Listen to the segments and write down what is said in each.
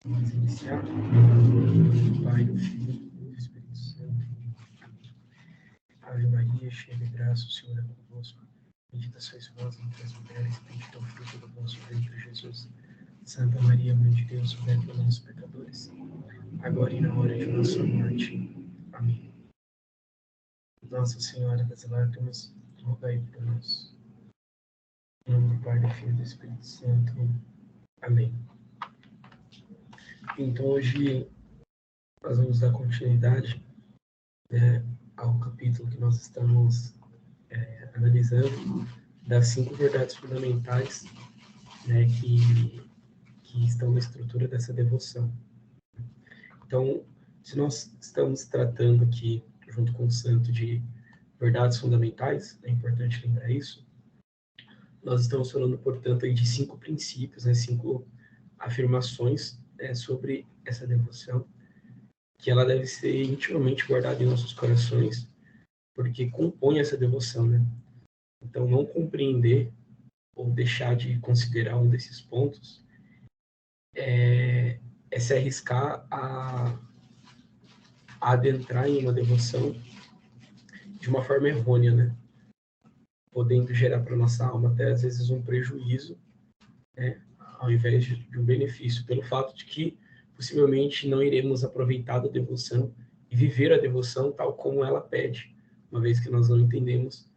Vamos iniciar. Do Pai, do Filho e do Espírito Santo. Amém. Ave Maria, cheia de graça, o Senhor é convosco. Bendita sois vós entre as mulheres, bendito é o fruto do vosso ventre, Jesus. Santa Maria, Mãe de Deus, rogai por nós, pecadores, agora e na hora de nossa morte. Amém. Nossa Senhora das Lágrimas, rogai por nós. Em nome do Pai, do Filho e do Espírito Santo. Amém. Então, hoje nós vamos dar continuidade, né, ao capítulo que nós estamos analisando, das 5 verdades fundamentais, né, que estão na estrutura dessa devoção. Então, se nós estamos tratando aqui, junto com o santo, de verdades fundamentais, é importante lembrar isso, nós estamos falando, portanto, aí de 5 princípios, né, 5 afirmações sobre essa devoção, que ela deve ser intimamente guardada em nossos corações, porque compõe essa devoção, né? Então, não compreender ou deixar de considerar um desses pontos é se arriscar a adentrar em uma devoção de uma forma errônea, né? Podendo gerar para nossa alma até às vezes um prejuízo, né? Ao invés de um benefício, pelo fato de que possivelmente não iremos aproveitar da devoção e viver a devoção tal como ela pede, uma vez que nós não entendemos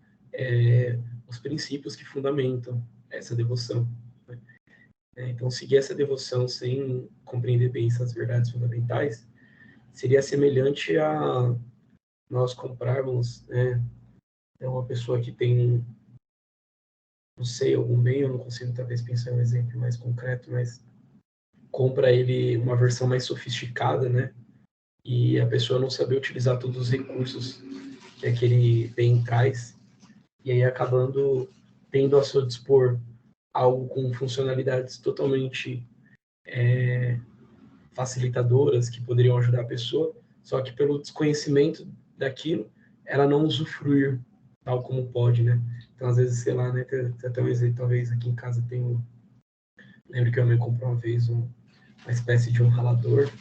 os princípios que fundamentam essa devoção. Né? Então, seguir essa devoção sem compreender bem essas verdades fundamentais seria semelhante a nós comprarmos, né, uma pessoa que tem, não sei, algum bem, eu não consigo talvez pensar em um exemplo mais concreto, mas compra ele uma versão mais sofisticada, né, e a pessoa não saber utilizar todos os recursos que aquele bem traz, e aí acabando tendo a seu dispor algo com funcionalidades totalmente facilitadoras que poderiam ajudar a pessoa, só que pelo desconhecimento daquilo, ela não usufruir tal como pode, né? Então, às vezes, sei lá, né, tem até um exemplo, talvez aqui em casa tem um... Lembro que a minha mãe comprou uma vez uma espécie de um ralador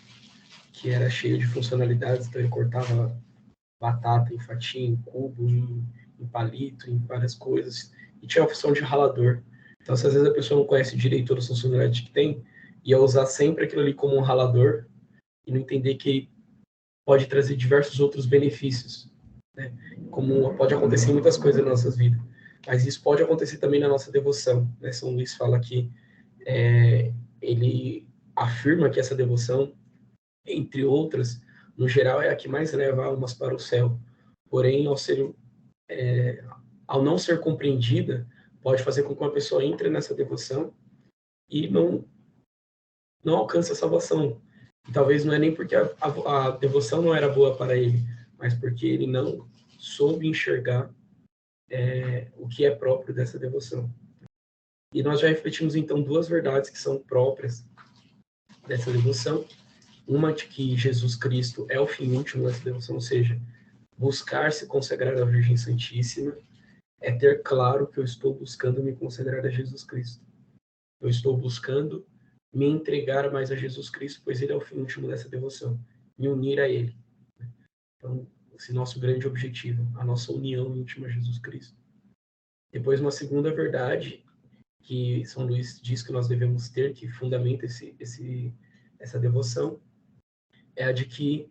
que era cheio de funcionalidades, então ele cortava batata em fatia, em cubo, em palito, em várias coisas, e tinha a função de ralador. Então, se às vezes a pessoa não conhece direito todas as funcionalidades que tem, ia usar sempre aquilo ali como um ralador e não entender que pode trazer diversos outros benefícios, né? Como pode acontecer em muitas coisas nas nossas vidas, mas isso pode acontecer também na nossa devoção, né? São Luís fala que ele afirma que essa devoção, entre outras, no geral é a que mais leva almas para o céu. Porém, ao não ser compreendida, pode fazer com que uma pessoa entre nessa devoção e não alcance a salvação. E talvez não é nem porque a devoção não era boa para ele, mas porque ele não soube enxergar o que é próprio dessa devoção. E nós já refletimos, então, 2 verdades que são próprias dessa devoção. Uma de que Jesus Cristo é o fim último dessa devoção, ou seja, buscar se consagrar à Virgem Santíssima é ter claro que eu estou buscando me consagrar a Jesus Cristo. Eu estou buscando me entregar mais a Jesus Cristo, pois ele é o fim último dessa devoção, me unir a ele. Então, esse nosso grande objetivo, a nossa união íntima a Jesus Cristo. Depois, uma segunda verdade que São Luís diz que nós devemos ter, que fundamenta essa devoção, é a de que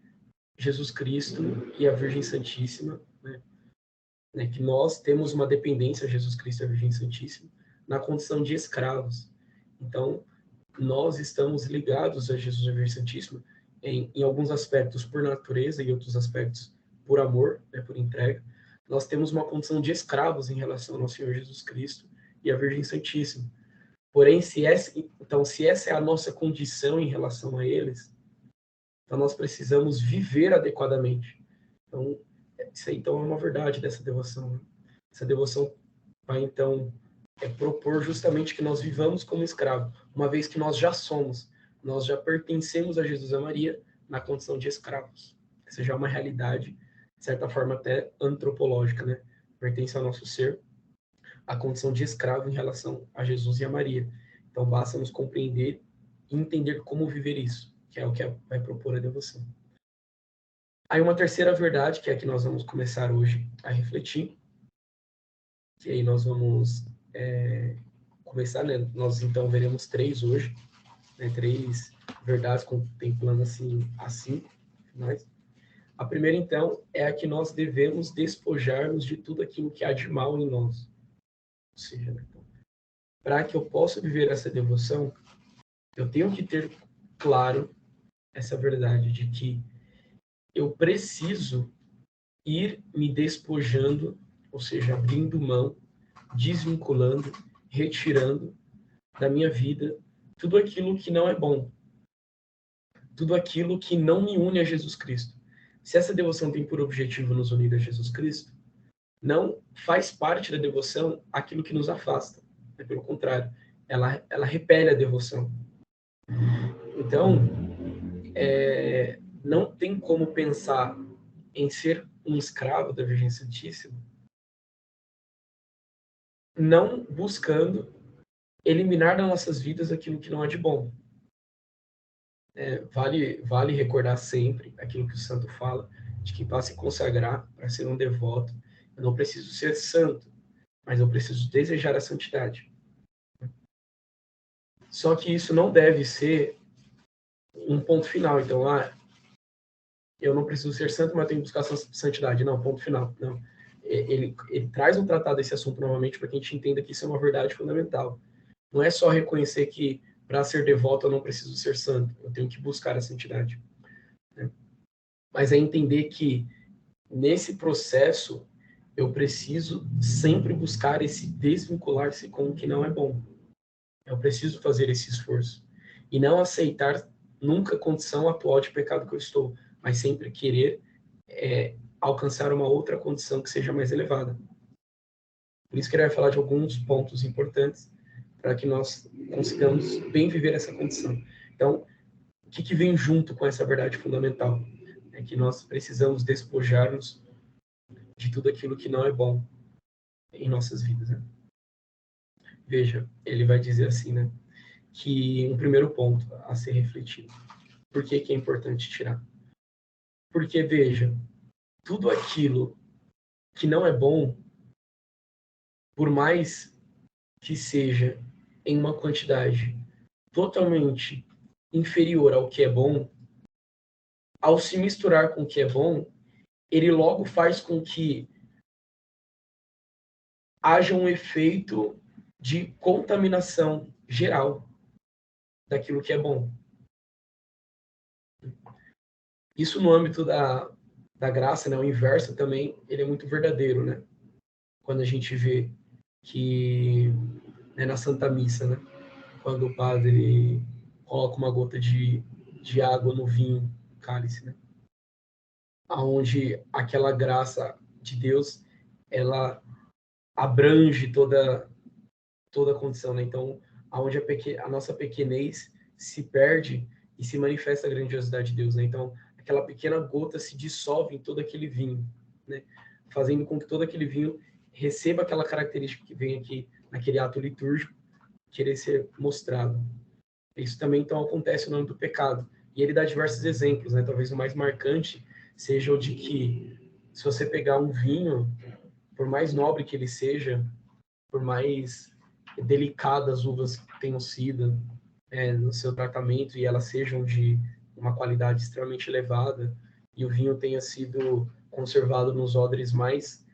Jesus Cristo e a Virgem Santíssima, né, que nós temos uma dependência a Jesus Cristo e a Virgem Santíssima na condição de escravos. Então, nós estamos ligados a Jesus e a Virgem Santíssima em alguns aspectos por natureza e outros aspectos por amor, né, por entrega. Nós temos uma condição de escravos em relação ao nosso Senhor Jesus Cristo e à Virgem Santíssima. Porém, se essa é a nossa condição em relação a eles, então nós precisamos viver adequadamente. Então, isso aí então é uma verdade dessa devoção. Essa devoção vai então propor justamente que nós vivamos como escravo, uma vez que nós já pertencemos a Jesus e a Maria na condição de escravos. Essa já é uma realidade, de certa forma até antropológica, né? Pertence ao nosso ser a condição de escravo em relação a Jesus e a Maria. Então basta nos compreender e entender como viver isso, que é o que vai propor a devoção. Aí uma terceira verdade, que é a que nós vamos começar hoje a refletir, que aí nós vamos começar, né? Nós então veremos 3 hoje, né? 3 verdades contemplando assim, mas a primeira então é a que nós devemos despojar-nos de tudo aquilo que há de mal em nós. Ou seja, né? Então, para que eu possa viver essa devoção, eu tenho que ter claro essa verdade de que eu preciso ir me despojando, ou seja, abrindo mão, desvinculando, retirando da minha vida tudo aquilo que não é bom, tudo aquilo que não me une a Jesus Cristo. Se essa devoção tem por objetivo nos unir a Jesus Cristo, não faz parte da devoção aquilo que nos afasta. Pelo contrário, ela repele a devoção. Então, não tem como pensar em ser um escravo da Virgem Santíssima não buscando eliminar das nossas vidas aquilo que não há de bom. Vale recordar sempre aquilo que o santo fala, de que para se consagrar, para ser um devoto, eu não preciso ser santo, mas eu preciso desejar a santidade. Só que isso não deve ser um ponto final. Então, eu não preciso ser santo, mas tenho que buscar santidade. Não, ponto final. Não. Ele traz um tratado desse assunto novamente para que a gente entenda que isso é uma verdade fundamental. Não é só reconhecer que para ser devoto eu não preciso ser santo, eu tenho que buscar a santidade. Né? Mas é entender que nesse processo eu preciso sempre buscar esse desvincular-se com o que não é bom. Eu preciso fazer esse esforço. E não aceitar nunca a condição atual de pecado que eu estou, mas sempre querer alcançar uma outra condição que seja mais elevada. Por isso que ele vai falar de alguns pontos importantes para que nós consigamos bem viver essa condição. Então, o que vem junto com essa verdade fundamental? É que nós precisamos despojar-nos de tudo aquilo que não é bom em nossas vidas. Né? Veja, ele vai dizer assim, né? Que um primeiro ponto a ser refletido. Por que é importante tirar? Porque, veja, tudo aquilo que não é bom, por mais que seja em uma quantidade totalmente inferior ao que é bom, ao se misturar com o que é bom, ele logo faz com que haja um efeito de contaminação geral daquilo que é bom. Isso no âmbito da graça, né, o inverso também, ele é muito verdadeiro, né? Quando a gente vê que na Santa Missa, né, quando o padre coloca uma gota de água no vinho, cálice, né? Onde aquela graça de Deus, ela abrange toda a condição, né? Então, aonde a nossa pequenez se perde e se manifesta a grandiosidade de Deus, né? Então, aquela pequena gota se dissolve em todo aquele vinho, né? Fazendo com que todo aquele vinho receba aquela característica que vem aqui naquele ato litúrgico, querer ser mostrado. Isso também, então, acontece no âmbito do pecado. E ele dá diversos exemplos, né? Talvez o mais marcante seja o de que, se você pegar um vinho, por mais nobre que ele seja, por mais delicadas as uvas tenham sido no seu tratamento e elas sejam de uma qualidade extremamente elevada e o vinho tenha sido conservado nos odres mais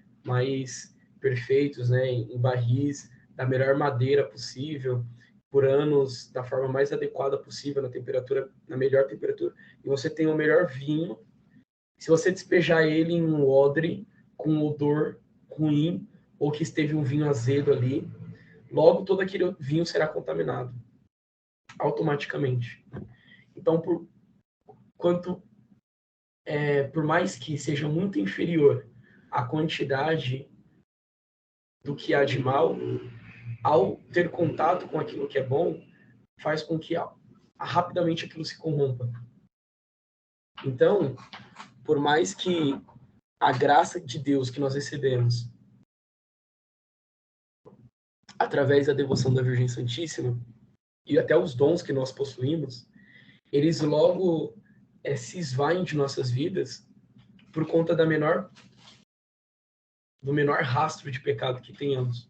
perfeitos, né, em barris da melhor madeira possível, por anos da forma mais adequada possível, na melhor temperatura, e você tem o melhor vinho. Se você despejar ele em um odre com um odor ruim, ou que esteve um vinho azedo ali, logo todo aquele vinho será contaminado automaticamente. Então, por mais que seja muito inferior a quantidade do que há de mal, ao ter contato com aquilo que é bom, faz com que rapidamente aquilo se corrompa. Então, por mais que a graça de Deus que nós recebemos através da devoção da Virgem Santíssima, e até os dons que nós possuímos, eles logo se esvaem de nossas vidas por conta do menor rastro de pecado que tenhamos.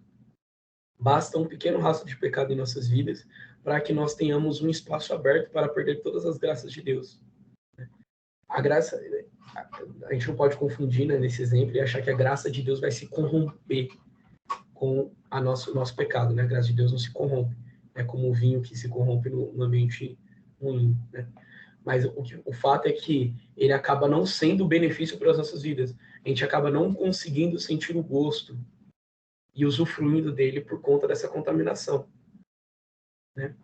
Basta um pequeno rastro de pecado em nossas vidas para que nós tenhamos um espaço aberto para perder todas as graças de Deus. A graça, a gente não pode confundir, né, nesse exemplo e achar que a graça de Deus vai se corromper com o nosso pecado, né? A graça de Deus não se corrompe. É como o vinho que se corrompe no ambiente ruim, né? Mas o fato é que ele acaba não sendo benefício para as nossas vidas. A gente acaba não conseguindo sentir o gosto e usufruindo dele por conta dessa contaminação, né?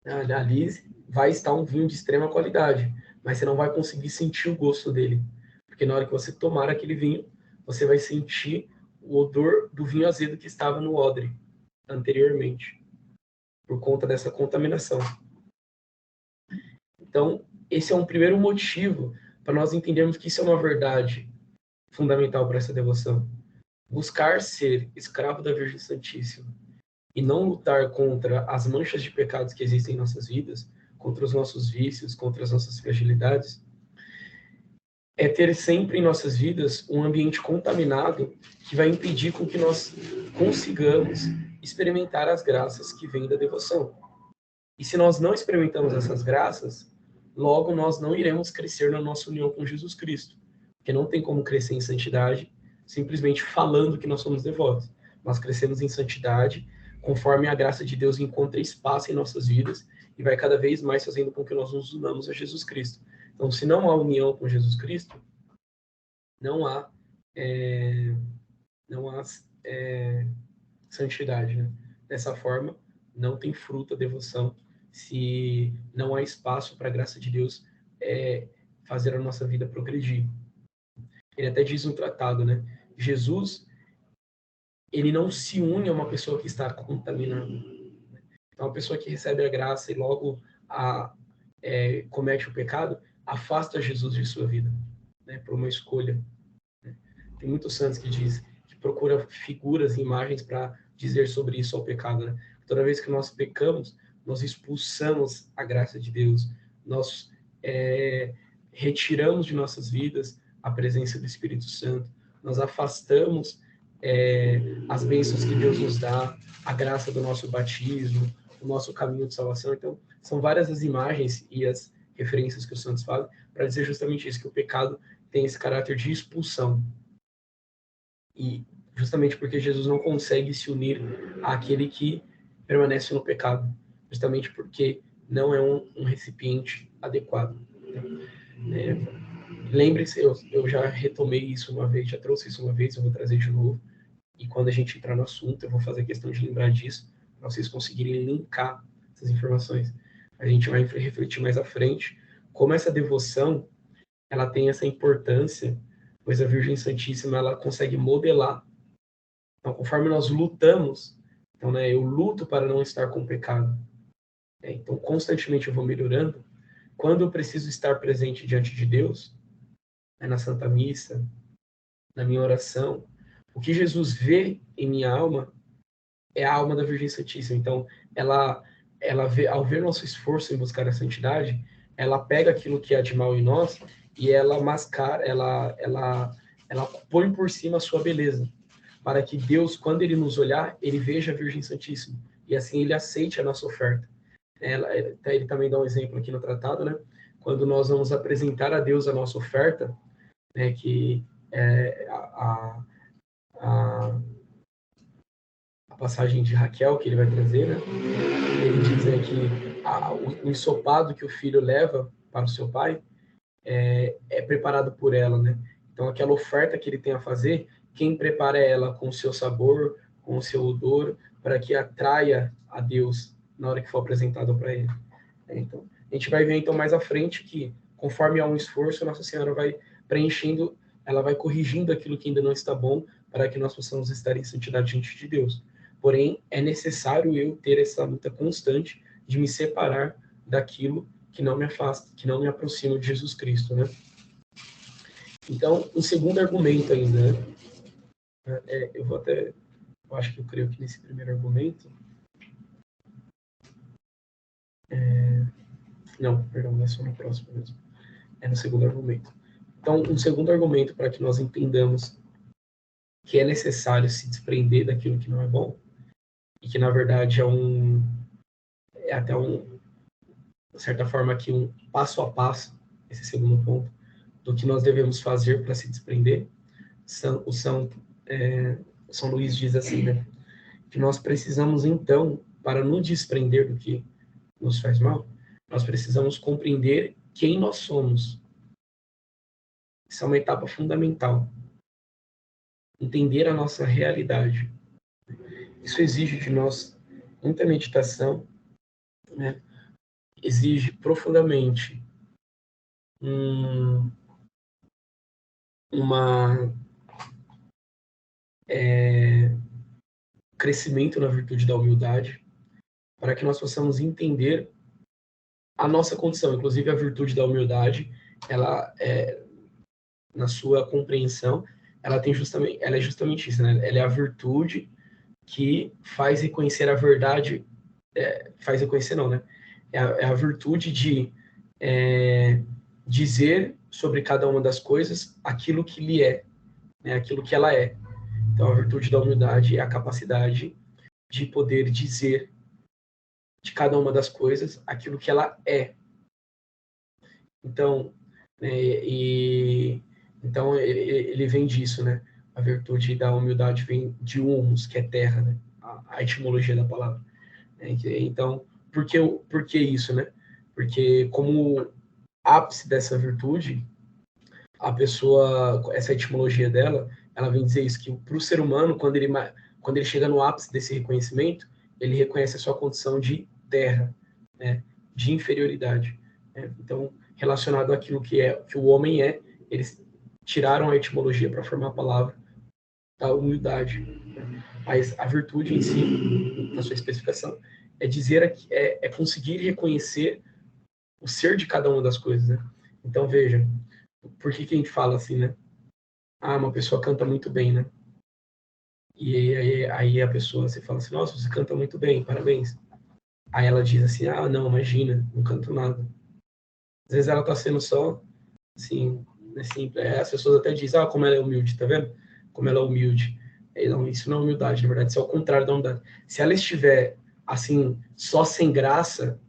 Ali vai estar um vinho de extrema qualidade, mas você não vai conseguir sentir o gosto dele. Porque na hora que você tomar aquele vinho, você vai sentir o odor do vinho azedo que estava no odre anteriormente, por conta dessa contaminação. Então, esse é um primeiro motivo para nós entendermos que isso é uma verdade fundamental para essa devoção. Buscar ser escravo da Virgem Santíssima e não lutar contra as manchas de pecados que existem em nossas vidas, contra os nossos vícios, contra as nossas fragilidades, é ter sempre em nossas vidas um ambiente contaminado que vai impedir com que nós consigamos experimentar as graças que vêm da devoção. E se nós não experimentamos essas graças, logo nós não iremos crescer na nossa união com Jesus Cristo. Porque não tem como crescer em santidade simplesmente falando que nós somos devotos. Nós crescemos em santidade conforme a graça de Deus encontra espaço em nossas vidas e vai cada vez mais fazendo com que nós nos unamos a Jesus Cristo. Então, se não há união com Jesus Cristo, não há santidade, né? Dessa forma, não tem fruto a devoção se não há espaço para a graça de Deus fazer a nossa vida progredir. Ele até diz no tratado, né? Jesus, ele não se une a uma pessoa que está contaminada. Então, a pessoa que recebe a graça e logo comete o pecado, afasta Jesus de sua vida, né? Por uma escolha. Né? Tem muitos santos que procuram figuras e imagens para dizer sobre isso ao pecado, né? Toda vez que nós pecamos, nós expulsamos a graça de Deus, nós retiramos de nossas vidas a presença do Espírito Santo, nós afastamos as bênçãos que Deus nos dá, a graça do nosso batismo, o nosso caminho de salvação. Então, são várias as imagens e as referências que os santos fazem para dizer justamente isso, que o pecado tem esse caráter de expulsão. E justamente porque Jesus não consegue se unir àquele que permanece no pecado, justamente porque não é um recipiente adequado. Lembre-se, eu já retomei isso uma vez, já trouxe isso uma vez, eu vou trazer de novo, e quando a gente entrar no assunto, eu vou fazer questão de lembrar disso, para vocês conseguirem linkar essas informações. A gente vai refletir mais à frente como essa devoção, ela tem essa importância, pois a Virgem Santíssima, ela consegue modelar. Então, conforme nós lutamos, então, né, eu luto para não estar com pecado. Então, constantemente eu vou melhorando. Quando eu preciso estar presente diante de Deus, na Santa Missa, na minha oração, o que Jesus vê em minha alma é a alma da Virgem Santíssima. Então, ela vê, ao ver nosso esforço em buscar a santidade, ela pega aquilo que há de mal em nós e ela mascara, ela põe por cima a sua beleza, para que Deus, quando ele nos olhar, ele veja a Virgem Santíssima e assim ele aceite a nossa oferta. Ele também dá um exemplo aqui no tratado, né? Quando nós vamos apresentar a Deus a nossa oferta, né, que é a passagem de Raquel que ele vai trazer, né? Ele diz que o ensopado que o filho leva para o seu pai é preparado por ela, né? Então, aquela oferta que ele tem a fazer, quem prepara ela com o seu sabor, com o seu odor, para que atraia a Deus na hora que for apresentado para ele. Então, a gente vai ver então mais à frente que, conforme há um esforço, Nossa Senhora vai preenchendo, ela vai corrigindo aquilo que ainda não está bom, para que nós possamos estar em santidade diante de Deus. Porém, é necessário eu ter essa luta constante de me separar daquilo que não me afasta, que não me aproxima de Jesus Cristo, né? Então, um segundo argumento ainda, né? Eu acho que eu creio que nesse primeiro argumento, Não, perdão, é só no próximo mesmo. É no segundo argumento. Então, um segundo argumento para que nós entendamos que é necessário se desprender daquilo que não é bom, e que, na verdade, é até de certa forma, aqui um passo a passo, esse segundo ponto, do que nós devemos fazer para se desprender. São Luís diz assim, né? Que nós precisamos, então, para nos desprender do que nos faz mal, nós precisamos compreender quem nós somos. Isso é uma etapa fundamental. Entender a nossa realidade. Isso exige de nós muita meditação, né? Exige profundamente crescimento na virtude da humildade, para que nós possamos entender a nossa condição, inclusive a virtude da humildade, ela na sua compreensão, ela é justamente isso, né? Ela é a virtude que faz reconhecer a verdade, faz reconhecer não, né? É a virtude de dizer sobre cada uma das coisas aquilo que lhe é, né? Aquilo que ela é. Então, a virtude da humildade é a capacidade de poder dizer de cada uma das coisas aquilo que ela é. Então, então ele vem disso, né? A virtude da humildade vem de humus, que é terra, né? A etimologia da palavra. Então, por que isso, né? Porque como ápice dessa virtude, a pessoa, essa etimologia dela, ela vem dizer isso, que para o ser humano, quando ele chega no ápice desse reconhecimento, ele reconhece a sua condição de terra, né? De inferioridade. Né? Então, relacionado àquilo que o homem é, eles tiraram a etimologia para formar a palavra da humildade. Né? Mas a virtude em si, na sua especificação, é dizer, é conseguir reconhecer o ser de cada uma das coisas. Né? Então, veja, por que a gente fala assim, né? Ah, uma pessoa canta muito bem, né? E aí a pessoa, você fala assim, nossa, você canta muito bem, parabéns. Aí ela diz assim, ah, não, imagina, não canto nada. Às vezes ela está sendo só, assim, simples. As pessoas até dizem, ah, como ela é humilde, tá vendo? Como ela é humilde. Não, isso não é humildade, na verdade, isso é o contrário da humildade. Se ela estiver, assim, só sem graça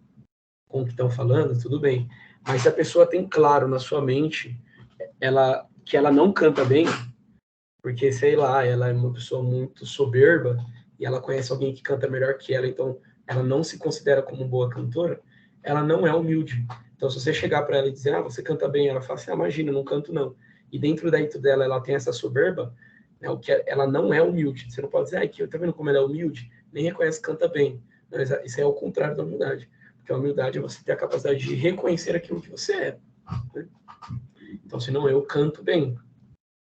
com o que estão falando, tudo bem. Mas se a pessoa tem claro na sua mente que ela não canta bem, porque, sei lá, ela é uma pessoa muito soberba e ela conhece alguém que canta melhor que ela, então ela não se considera como boa cantora, ela não é humilde. Então, se você chegar para ela e dizer, ah, você canta bem, ela fala assim, ah, imagina, não canto não. E dentro dela, ela tem essa soberba, né, ela não é humilde. Você não pode dizer, ah, aqui, tá vendo como ela é humilde? Nem reconhece que canta bem. Não, isso é o contrário da humildade. Porque a humildade é você ter a capacidade de reconhecer aquilo que você é. Né? Então, se não, eu canto bem.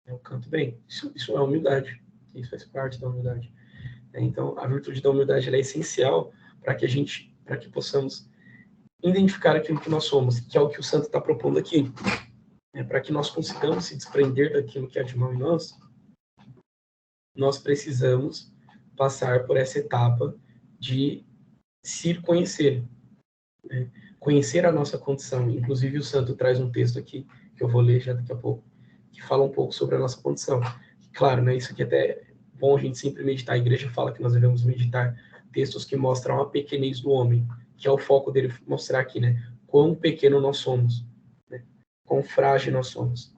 Eu canto bem. Isso é humildade. Isso faz parte da humildade. Então, a virtude da humildade ela é essencial para que possamos identificar aquilo que nós somos, que é o que o santo está propondo aqui. Para que nós consigamos se desprender daquilo que há de mal em nós, nós precisamos passar por essa etapa de se conhecer, né? Conhecer a nossa condição. Inclusive, o santo traz um texto aqui, que eu vou ler já daqui a pouco, que fala um pouco sobre a nossa condição. Claro, né, isso aqui até é bom a gente sempre meditar. A igreja fala que nós devemos meditar textos que mostram a pequenez do homem, que é o foco dele mostrar aqui, né? Quão pequeno nós somos, né? Quão frágil nós somos.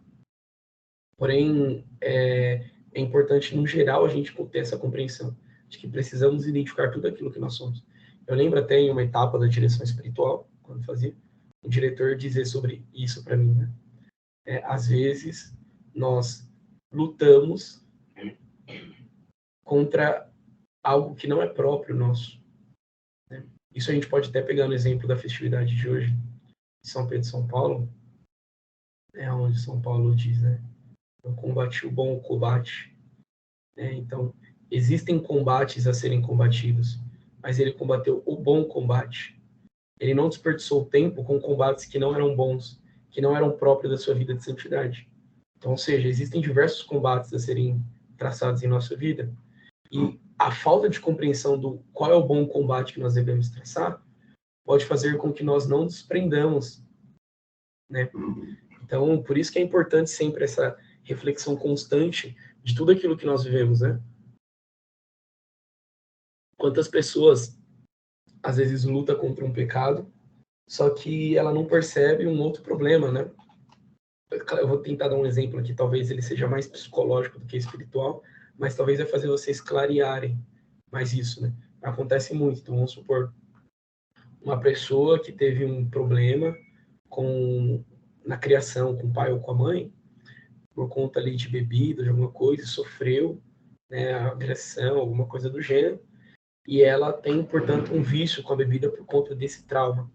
Porém, é importante, no geral, a gente ter essa compreensão de que precisamos identificar tudo aquilo que nós somos. Eu lembro até em uma etapa da direção espiritual, quando fazia, o diretor dizer sobre isso para mim, né? Às vezes, nós lutamos contra algo que não é próprio nosso. Né? Isso a gente pode até pegar no exemplo da festividade de hoje, de São Pedro e São Paulo, onde São Paulo diz, né? Eu combati o bom combate. Então, existem combates a serem combatidos, mas ele combateu o bom combate. Ele não desperdiçou tempo com combates que não eram bons, que não eram próprios da sua vida de santidade. Então, ou seja, existem diversos combates a serem traçados em nossa vida, e a falta de compreensão do qual é o bom combate que nós devemos traçar pode fazer com que nós não desprendamos, né? Então, por isso que é importante sempre essa reflexão constante de tudo aquilo que nós vivemos, né? Quantas pessoas, às vezes, lutam contra um pecado, só que ela não percebe um outro problema, né? Eu vou tentar dar um exemplo aqui, talvez ele seja mais psicológico do que espiritual, mas talvez vai fazer vocês clarearem mais isso, né? Acontece muito, então vamos supor, uma pessoa que teve um problema na criação com o pai ou com a mãe, por conta ali de bebida, de alguma coisa, sofreu, né, agressão, alguma coisa do gênero, e ela tem, portanto, um vício com a bebida por conta desse trauma.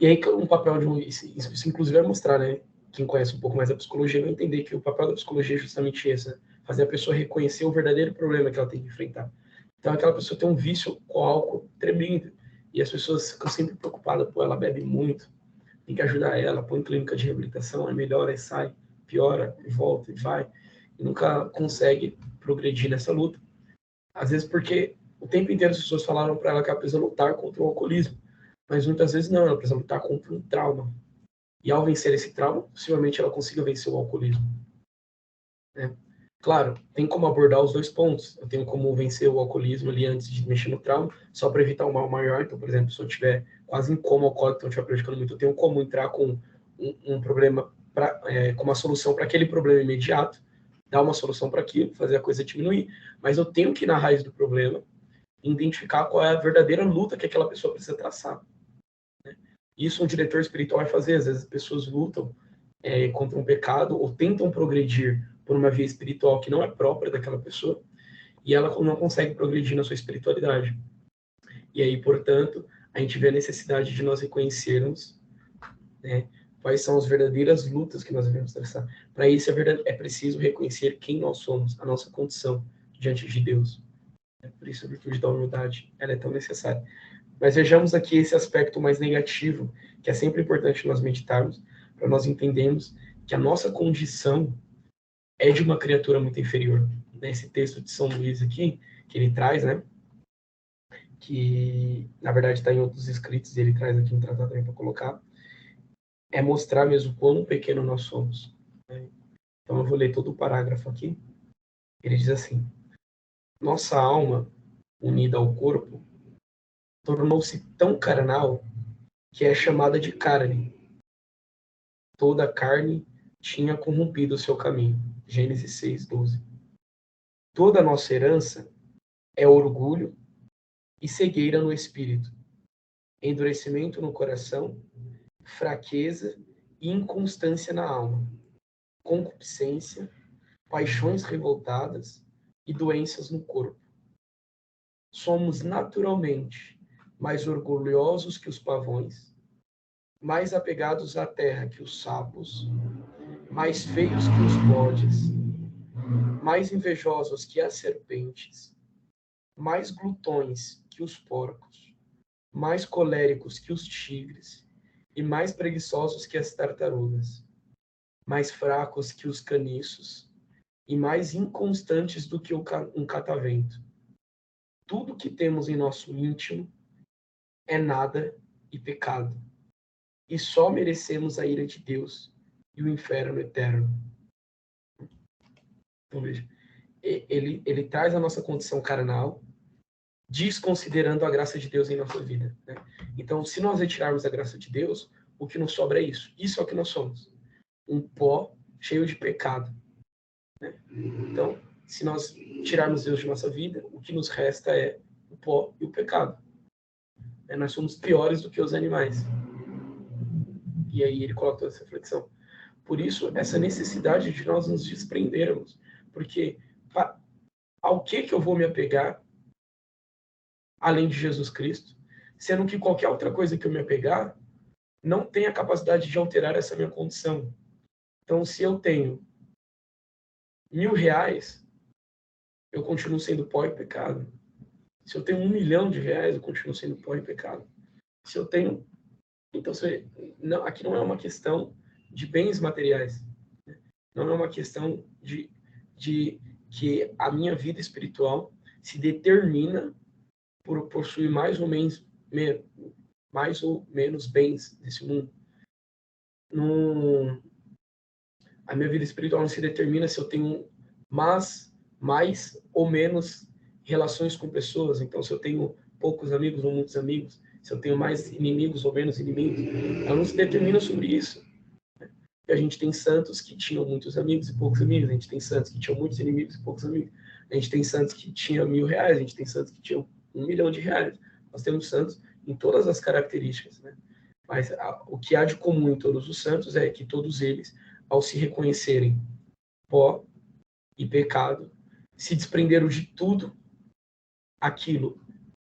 E aí, um papel de isso inclusive vai mostrar, né? Quem conhece um pouco mais da psicologia vai entender que o papel da psicologia é justamente esse, né? Fazer a pessoa reconhecer o verdadeiro problema que ela tem que enfrentar. Então, aquela pessoa tem um vício com álcool tremendo, e as pessoas ficam sempre preocupadas, pô, ela bebe muito, tem que ajudar ela, põe em clínica de reabilitação, aí melhora, aí sai, piora, e volta, e vai, e nunca consegue progredir nessa luta. Às vezes porque o tempo inteiro as pessoas falaram para ela que ela precisa lutar contra o alcoolismo, mas muitas vezes não, ela precisa lutar contra um trauma. E ao vencer esse trauma, possivelmente ela consiga vencer o alcoolismo, né? Claro, tem como abordar os dois pontos. Eu tenho como vencer o alcoolismo ali antes de mexer no trauma, só para evitar um mal maior. Então, por exemplo, se eu tiver quase em coma alcoólico, então eu estiver praticando muito, eu tenho como entrar com um problema, com uma solução para aquele problema imediato, dar uma solução para aquilo, fazer a coisa diminuir. Mas eu tenho que ir na raiz do problema, identificar qual é a verdadeira luta que aquela pessoa precisa traçar. Isso um diretor espiritual vai fazer. Às vezes as pessoas lutam contra um pecado ou tentam progredir por uma via espiritual que não é própria daquela pessoa e ela não consegue progredir na sua espiritualidade. E aí, portanto, a gente vê a necessidade de nós reconhecermos, né, quais são as verdadeiras lutas que nós devemos traçar. Para isso é preciso reconhecer quem nós somos, a nossa condição diante de Deus. Por isso a virtude da humildade ela é tão necessária. Mas vejamos aqui esse aspecto mais negativo, que é sempre importante nós meditarmos, para nós entendermos que a nossa condição é de uma criatura muito inferior. Nesse texto de São Luís aqui, que ele traz, né, que na verdade está em outros escritos, e ele traz aqui um tratado para colocar, é mostrar mesmo quão pequeno nós somos, né? Então eu vou ler todo o parágrafo aqui. Ele diz assim: nossa alma, unida ao corpo, tornou-se tão carnal que é chamada de carne. Toda a carne tinha corrompido o seu caminho. Gênesis 6:12. Toda a nossa herança é orgulho e cegueira no espírito, endurecimento no coração, fraqueza e inconstância na alma, concupiscência, paixões revoltadas e doenças no corpo. Somos naturalmente mais orgulhosos que os pavões, mais apegados à terra que os sapos, mais feios que os bodes, mais invejosos que as serpentes, mais glutões que os porcos, mais coléricos que os tigres, e mais preguiçosos que as tartarugas, mais fracos que os caniços, e mais inconstantes do que um catavento. Tudo que temos em nosso íntimo é nada e pecado, e só merecemos a ira de Deus e o inferno eterno. Então, veja, ele traz a nossa condição carnal, desconsiderando a graça de Deus em nossa vida, né? Então, se nós retirarmos a graça de Deus, o que nos sobra é isso. Isso é o que nós somos. Um pó cheio de pecado, né? Então, se nós tirarmos Deus de nossa vida, o que nos resta é o pó e o pecado. Nós somos piores do que os animais. E aí ele coloca toda essa reflexão. Por isso, essa necessidade de nós nos desprendermos. Porque ao que eu vou me apegar além de Jesus Cristo, sendo que qualquer outra coisa que eu me apegar não tem a capacidade de alterar essa minha condição. Então, se eu tenho R$1.000, eu continuo sendo pó e pecado. Se eu tenho R$1 milhão, eu continuo sendo pó e pecado. Se eu tenho... Então, aqui não é uma questão de bens materiais. Não é uma questão de que a minha vida espiritual se determina por possuir mais ou mais ou menos bens desse mundo. A minha vida espiritual não se determina se eu tenho mais ou menos relações com pessoas. Então, se eu tenho poucos amigos ou muitos amigos, se eu tenho mais inimigos ou menos inimigos, ela não se determina sobre isso. A gente tem santos que tinham muitos amigos e poucos amigos. A gente tem santos que tinham muitos inimigos e poucos amigos. A gente tem santos que tinham R$1.000. A gente tem santos que tinham R$1 milhão. Nós temos santos em todas as características, né? Mas o que há de comum em todos os santos é que todos eles, ao se reconhecerem pó e pecado, se desprenderam de tudo aquilo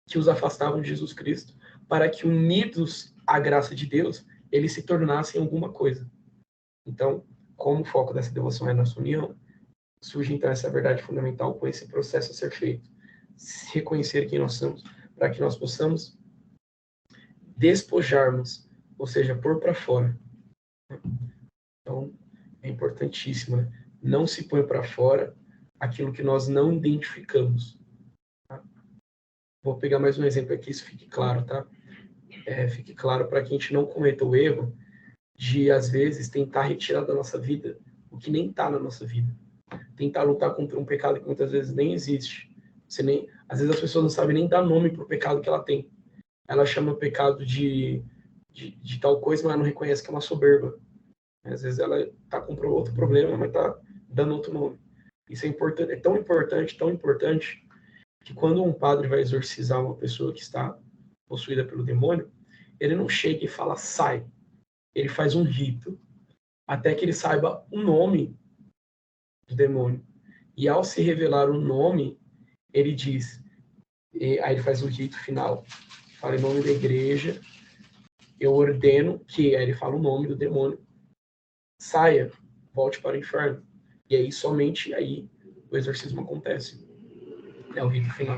que os afastavam de Jesus Cristo, para que, unidos à graça de Deus, eles se tornassem alguma coisa. Então, como o foco dessa devoção é a nossa união, surge então essa verdade fundamental com esse processo a ser feito. Reconhecer quem nós somos, para que nós possamos despojarmos, ou seja, pôr para fora. Então, é importantíssimo, né? Não se põe para fora aquilo que nós não identificamos. Tá? Vou pegar mais um exemplo aqui, isso fique claro, tá? Fique claro para que a gente não cometa o erro de, às vezes, tentar retirar da nossa vida o que nem está na nossa vida. Tentar lutar contra um pecado que muitas vezes nem existe. Às vezes as pessoas não sabem nem dar nome para o pecado que ela tem. Ela chama o pecado de tal coisa, mas não reconhece que é uma soberba. Às vezes ela está com outro problema, mas está dando outro nome. Isso é importante, é tão importante, que quando um padre vai exorcizar uma pessoa que está possuída pelo demônio, ele não chega e fala, sai. Ele faz um rito até que ele saiba o nome do demônio. E ao se revelar o nome, ele diz, aí ele faz o rito final, fala em nome da igreja, eu ordeno que, aí ele fala o nome do demônio, saia, volte para o inferno. E aí, somente aí, o exorcismo acontece. É o rito final.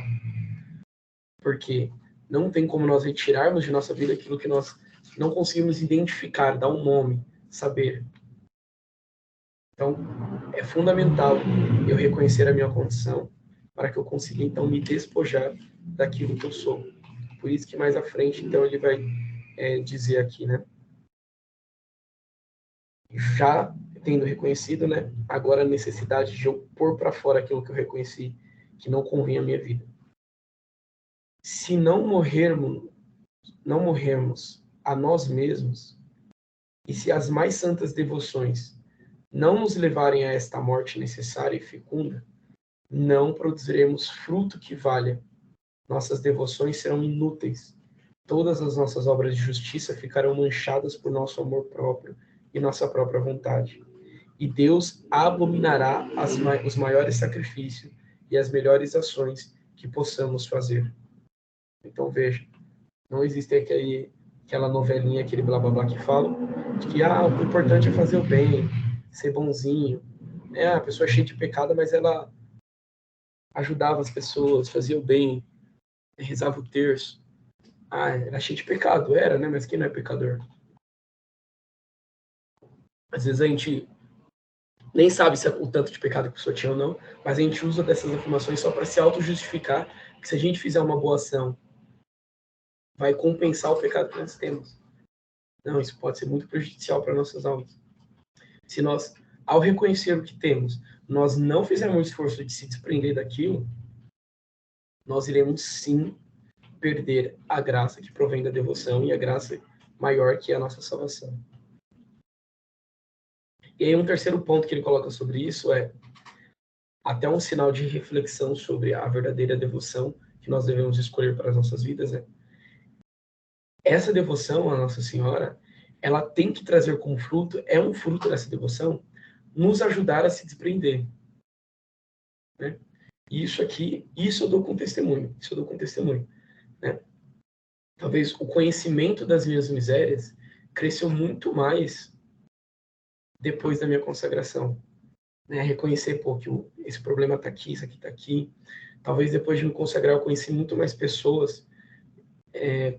Porque não tem como nós retirarmos de nossa vida aquilo que nós não conseguimos identificar, dar um nome, saber. Então, é fundamental eu reconhecer a minha condição para que eu consiga, então, me despojar daquilo que eu sou. Por isso que mais à frente, então, ele vai dizer aqui, né? Já tendo reconhecido, né? Agora a necessidade de eu pôr para fora aquilo que eu reconheci que não convém à minha vida. Se não morrermos a nós mesmos, e se as mais santas devoções não nos levarem a esta morte necessária e fecunda, não produziremos fruto que valha. Nossas devoções serão inúteis. Todas as nossas obras de justiça ficarão manchadas por nosso amor próprio e nossa própria vontade. E Deus abominará os maiores sacrifícios e as melhores ações que possamos fazer. Então, veja, não existe aquela novelinha, aquele blá blá blá que fala de que o importante é fazer o bem, ser bonzinho. A pessoa é cheia de pecado, mas ela ajudava as pessoas, fazia o bem, rezava o terço. Era cheia de pecado, era, né? Mas quem não é pecador? Às vezes a gente nem sabe se o tanto de pecado que a pessoa tinha ou não, mas a gente usa dessas informações só para se auto-justificar que se a gente fizer uma boa ação, vai compensar o pecado que nós temos. Não, isso pode ser muito prejudicial para nossas almas. Se nós, ao reconhecer o que temos, nós não fizermos o esforço de se desprender daquilo, nós iremos sim perder a graça que provém da devoção e a graça maior que é a nossa salvação. E aí um terceiro ponto que ele coloca sobre isso é até um sinal de reflexão sobre a verdadeira devoção que nós devemos escolher para as nossas vidas essa devoção à Nossa Senhora, ela tem que trazer como fruto, é um fruto dessa devoção, nos ajudar a se desprender. Né? E isso eu dou com testemunho, né? Talvez o conhecimento das minhas misérias cresceu muito mais depois da minha consagração. Né? Reconhecer, que esse problema está aqui, isso aqui está aqui. Talvez depois de me consagrar eu conheci muito mais pessoas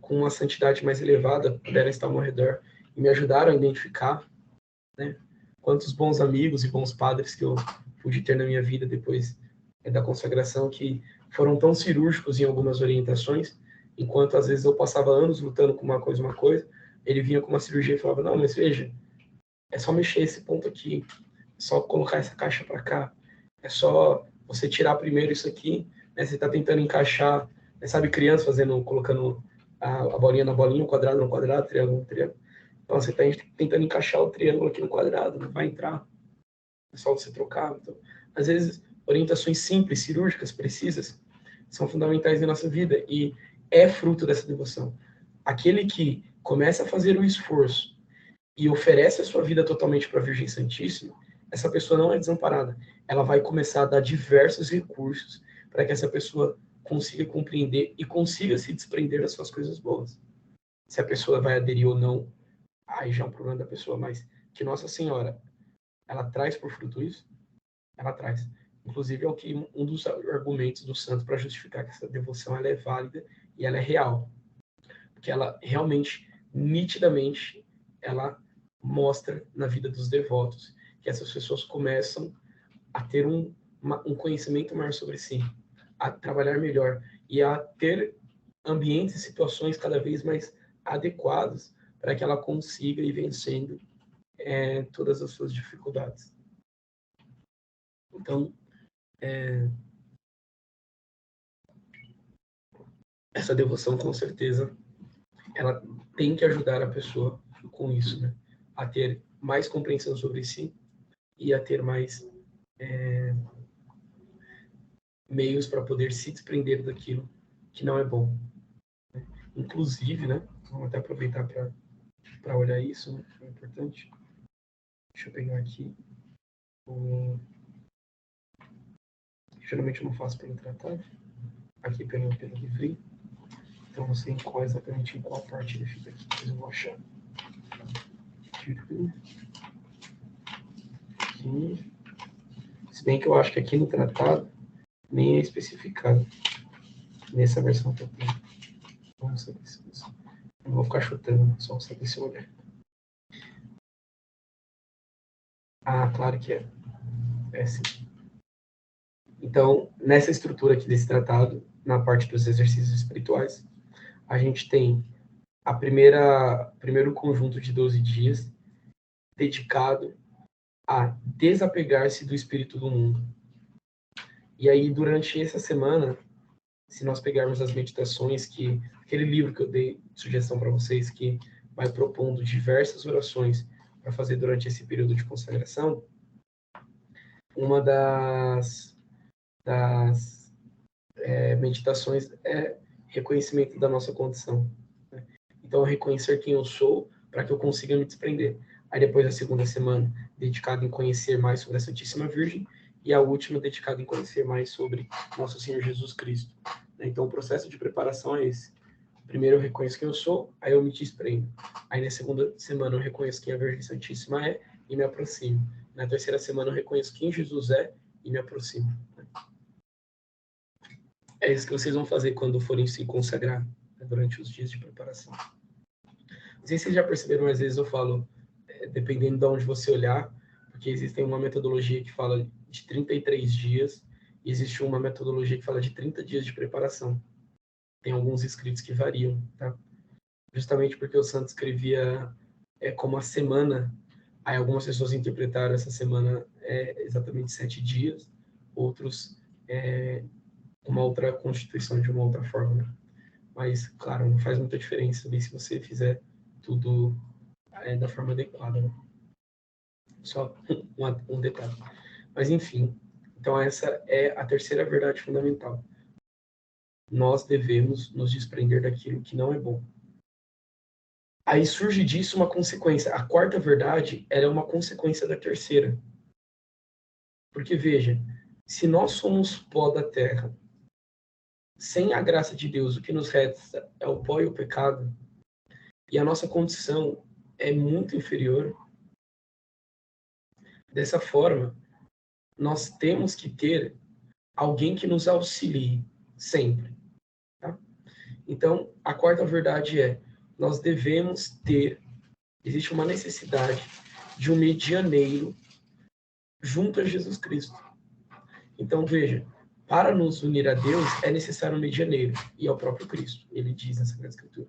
com uma santidade mais elevada, puderam estar ao meu redor e me ajudaram a identificar, né? Quantos bons amigos e bons padres que eu pude ter na minha vida depois da consagração, que foram tão cirúrgicos em algumas orientações, Enquanto, às vezes, eu passava anos lutando com uma coisa, ele vinha com uma cirurgia e falava, não, mas veja, é só mexer esse ponto aqui, é só colocar essa caixa para cá, é só você tirar primeiro isso aqui, né? Você está tentando encaixar, né? Sabe, criança colocando a bolinha na bolinha, o quadrado no quadrado, triângulo no triângulo. Então, você está tentando encaixar o triângulo aqui no quadrado, não vai entrar, é só você trocar. Então, às vezes, orientações simples, cirúrgicas, precisas, são fundamentais em nossa vida e é fruto dessa devoção. Aquele que começa a fazer o esforço e oferece a sua vida totalmente para a Virgem Santíssima, essa pessoa não é desamparada. Ela vai começar a dar diversos recursos para que essa pessoa consiga compreender e consiga se desprender das suas coisas boas. Se a pessoa vai aderir ou não, aí já é um problema da pessoa, mas que Nossa Senhora, ela traz por fruto isso? Ela traz. Inclusive, é o que um dos argumentos do santo para justificar que essa devoção ela é válida e ela é real. Porque ela realmente, nitidamente, ela mostra na vida dos devotos que essas pessoas começam a ter um conhecimento maior sobre si, a trabalhar melhor e a ter ambientes e situações cada vez mais adequados para que ela consiga ir vencendo todas as suas dificuldades. Então, essa devoção, com certeza, ela tem que ajudar a pessoa com isso, né? A ter mais compreensão sobre si e a ter mais meios para poder se desprender daquilo que não é bom. Inclusive, né? Vamos até aproveitar para olhar isso, né? É importante. Deixa eu pegar aqui. Geralmente eu não faço pelo tratado, aqui pelo livrinho. Então não sei exatamente em qual parte ele fica aqui, mas eu vou achar. Aqui. Se bem que eu acho que aqui no tratado nem é especificado nessa versão que eu tenho. Vamos saber se eu não vou ficar chutando, só saber se eu olhar. Ah, claro que é. É sim. Então, nessa estrutura aqui desse tratado, na parte dos exercícios espirituais, a gente tem primeiro conjunto de 12 dias dedicado a desapegar-se do espírito do mundo. E aí, durante essa semana, se nós pegarmos as meditações, aquele livro que eu dei sugestão para vocês, que vai propondo diversas orações para fazer durante esse período de consagração, uma das meditações é reconhecimento da nossa condição. Né? Então, reconhecer quem eu sou para que eu consiga me desprender. Aí depois a segunda semana, dedicada em conhecer mais sobre a Santíssima Virgem, e a última dedicada em conhecer mais sobre Nosso Senhor Jesus Cristo. Então, o processo de preparação é esse. Primeiro eu reconheço quem eu sou, aí eu me desprendo. Aí na segunda semana eu reconheço quem a Virgem Santíssima é e me aproximo. Na terceira semana eu reconheço quem Jesus é e me aproximo. É isso que vocês vão fazer quando forem se consagrar, né, durante os dias de preparação. Não sei se vocês já perceberam, mas às vezes eu falo, dependendo de onde você olhar, porque existe uma metodologia que fala de 33 dias e existe uma metodologia que fala de 30 dias de preparação. Tem alguns escritos que variam, tá? Justamente porque o santo escrevia como a semana, aí algumas pessoas interpretaram essa semana exatamente 7 dias, outros uma outra constituição de uma outra forma, né? Mas, claro, não faz muita diferença se você fizer tudo da forma adequada, né? Só um detalhe. Mas, enfim, então essa é a terceira verdade fundamental. Nós devemos nos desprender daquilo que não é bom. Aí surge disso uma consequência. A quarta verdade ela é uma consequência da terceira. Porque, veja, se nós somos pó da terra, sem a graça de Deus, o que nos resta é o pó e o pecado, e a nossa condição é muito inferior. Dessa forma, nós temos que ter alguém que nos auxilie sempre. Tá? Então, a quarta verdade é, nós devemos ter, existe uma necessidade de um medianeiro junto a Jesus Cristo. Então, veja, para nos unir a Deus é necessário um medianeiro, e é o próprio Cristo. Ele diz na Sagrada Escritura: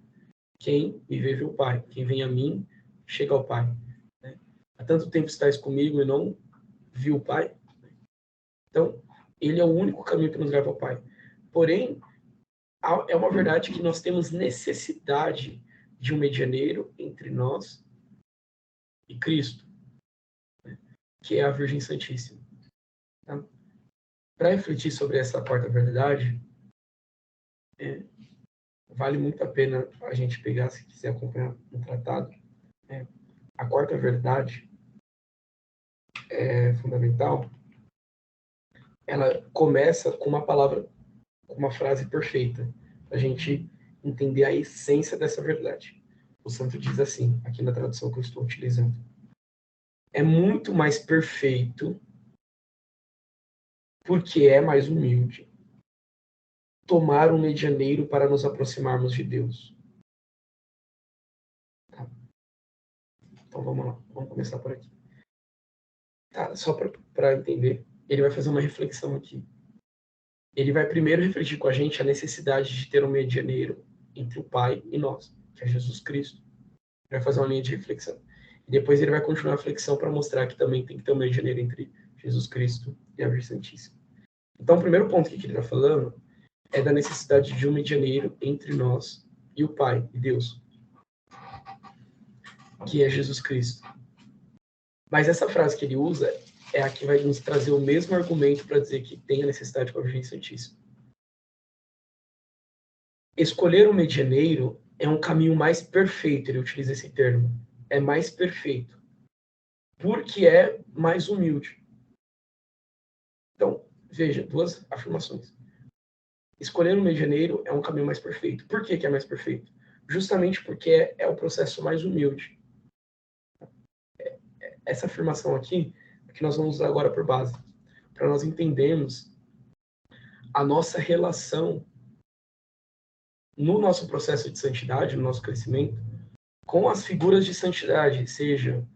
quem me vê, vê o Pai. Quem vem a mim, chega ao Pai. Né? Há tanto tempo estáis comigo e não viu o Pai. Então, ele é o único caminho que nos leva ao Pai. Porém, é uma verdade que nós temos necessidade de um medianeiro entre nós e Cristo, né? Que é a Virgem Santíssima. Tá? Para refletir sobre essa quarta verdade, vale muito a pena a gente pegar, se quiser acompanhar um tratado. A quarta verdade é fundamental. Ela começa com uma palavra, com uma frase perfeita, para a gente entender a essência dessa verdade. O santo diz assim, aqui na tradução que eu estou utilizando: é muito mais perfeito, porque é mais humilde, tomar um medianeiro para nos aproximarmos de Deus. Tá? Então vamos lá, vamos começar por aqui. Tá, só para entender, ele vai fazer uma reflexão aqui. Ele vai primeiro refletir com a gente a necessidade de ter um medianeiro entre o Pai e nós, que é Jesus Cristo. Ele vai fazer uma linha de reflexão. E depois ele vai continuar a reflexão para mostrar que também tem que ter um medianeiro entre Jesus Cristo e a Virgem Santíssima. Então, o primeiro ponto que ele está falando é da necessidade de um medianeiro entre nós e o Pai, e Deus, que é Jesus Cristo. Mas essa frase que ele usa é a que vai nos trazer o mesmo argumento para dizer que tem a necessidade com a Virgem Santíssima. Escolher um medianeiro é um caminho mais perfeito, ele utiliza esse termo. É mais perfeito, porque é mais humilde. Então, veja, duas afirmações. Escolher um medianeiro é um caminho mais perfeito. Por que é mais perfeito? Justamente porque é o processo mais humilde. Essa afirmação aqui é que nós vamos usar agora por base, para nós entendermos a nossa relação no nosso processo de santidade, no nosso crescimento, com as figuras de santidade, seja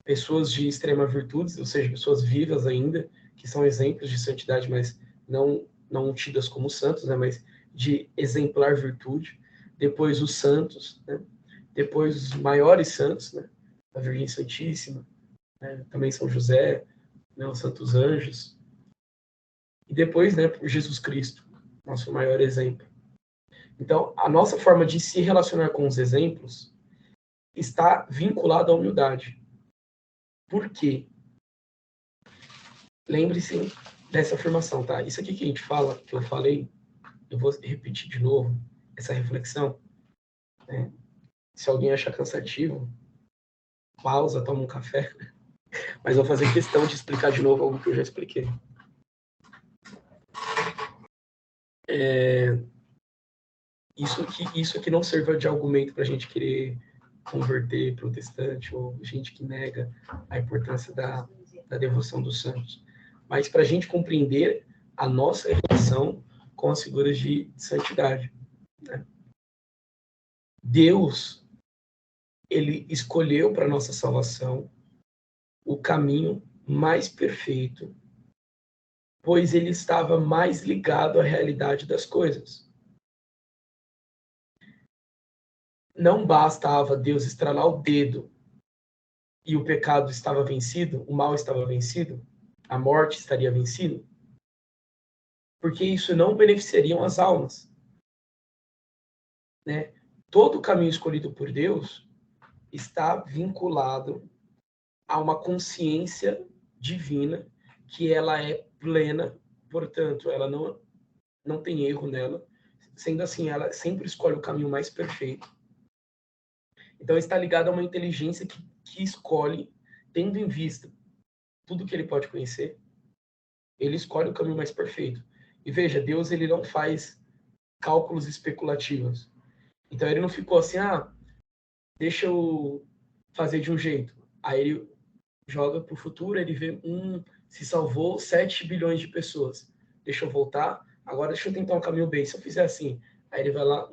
pessoas de extrema virtude, ou seja, pessoas vivas ainda, que são exemplos de santidade, mas não tidas como santos, né, mas de exemplar virtude. Depois os santos, né, depois os maiores santos, né, a Virgem Santíssima, né, também São José, né, os santos anjos. E depois, né, Jesus Cristo, nosso maior exemplo. Então, a nossa forma de se relacionar com os exemplos está vinculada à humildade. Por quê? Lembre-se dessa afirmação, tá? Isso aqui que a gente fala, que eu falei, eu vou repetir de novo, essa reflexão. Né? Se alguém achar cansativo, pausa, toma um café. Mas vou fazer questão de explicar de novo algo que eu já expliquei. Isso aqui não serve de argumento para a gente querer converter protestante ou gente que nega a importância da devoção dos santos. Mas para a gente compreender a nossa relação com as figuras de santidade. Né? Deus, ele escolheu para a nossa salvação o caminho mais perfeito, pois ele estava mais ligado à realidade das coisas. Não bastava Deus estralar o dedo e o pecado estava vencido, o mal estava vencido, a morte estaria vencida, porque isso não beneficiaria as almas. Né? Todo o caminho escolhido por Deus está vinculado a uma consciência divina, que ela é plena, portanto, ela não tem erro nela. Sendo assim, ela sempre escolhe o caminho mais perfeito. Então, está ligado a uma inteligência que escolhe, tendo em vista tudo que ele pode conhecer, ele escolhe o caminho mais perfeito. E veja, Deus ele não faz cálculos especulativos. Então, ele não ficou assim, deixa eu fazer de um jeito. Aí ele joga para o futuro, ele vê, se salvou 7 bilhões de pessoas. Deixa eu voltar, agora deixa eu tentar um caminho B. Se eu fizer assim, aí ele vai lá,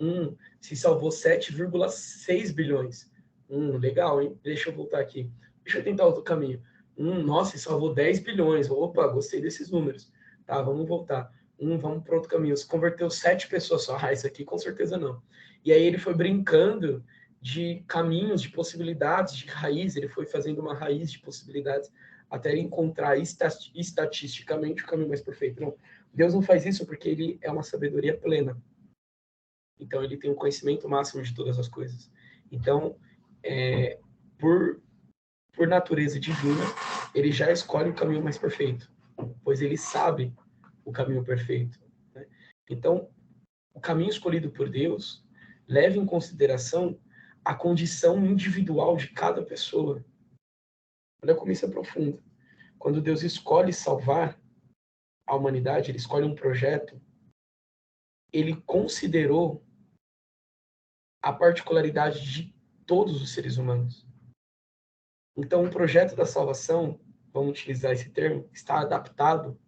se salvou 7,6 bilhões. Legal, hein? Deixa eu voltar aqui. Deixa eu tentar outro caminho. Nossa, se salvou 10 bilhões. Opa, gostei desses números. Tá, vamos voltar. Vamos para outro caminho. Se converteu 7 pessoas só. Ah, isso aqui com certeza não. E aí ele foi brincando de caminhos, de possibilidades, de raiz. Ele foi fazendo uma raiz de possibilidades até ele encontrar estatisticamente o caminho mais perfeito. Não, Deus não faz isso porque ele é uma sabedoria plena. Então ele tem um conhecimento máximo de todas as coisas. Então, por natureza divina, ele já escolhe o caminho mais perfeito, pois ele sabe o caminho perfeito, né? Então, o caminho escolhido por Deus leva em consideração a condição individual de cada pessoa. Olha como isso é profundo. Quando Deus escolhe salvar a humanidade, ele escolhe um projeto, ele considerou a particularidade de todos os seres humanos. Então, o projeto da salvação, vamos utilizar esse termo, está adaptado.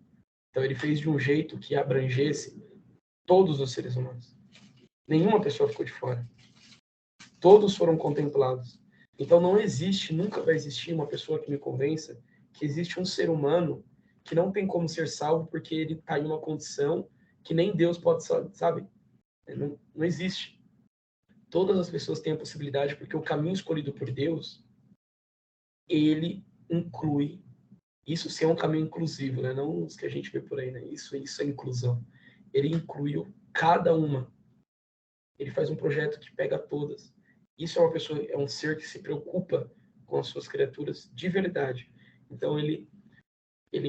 Então, ele fez de um jeito que abrangesse todos os seres humanos. Nenhuma pessoa ficou de fora. Todos foram contemplados. Então, não existe, nunca vai existir uma pessoa que me convença que existe um ser humano que não tem como ser salvo porque ele está em uma condição que nem Deus pode, sabe? Não existe. Todas as pessoas têm a possibilidade, porque o caminho escolhido por Deus, ele inclui, isso sim é um caminho inclusivo, né? Não os que a gente vê por aí, né? Isso é inclusão. Ele inclui cada uma. Ele faz um projeto que pega todas. Isso é uma pessoa, é um ser que se preocupa com as suas criaturas de verdade. Então ele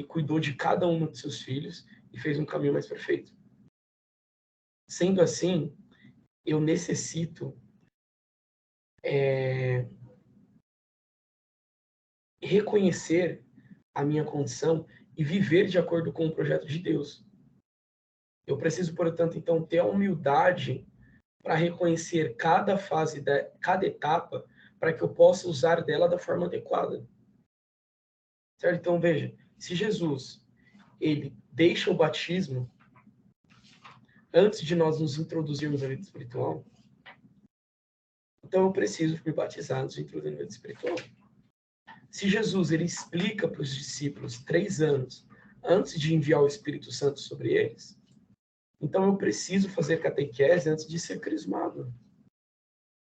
cuidou de cada uma de seus filhos e fez um caminho mais perfeito. Sendo assim, eu necessito reconhecer a minha condição e viver de acordo com o projeto de Deus. Eu preciso, portanto, então, ter a humildade para reconhecer cada fase, cada etapa, para que eu possa usar dela da forma adequada. Certo? Então, veja, se Jesus ele deixa o batismo antes de nós nos introduzirmos na vida espiritual, então eu preciso me batizar antes de introduzir na vida espiritual. Se Jesus ele explica para os discípulos 3 anos antes de enviar o Espírito Santo sobre eles, então eu preciso fazer catequese antes de ser crismado.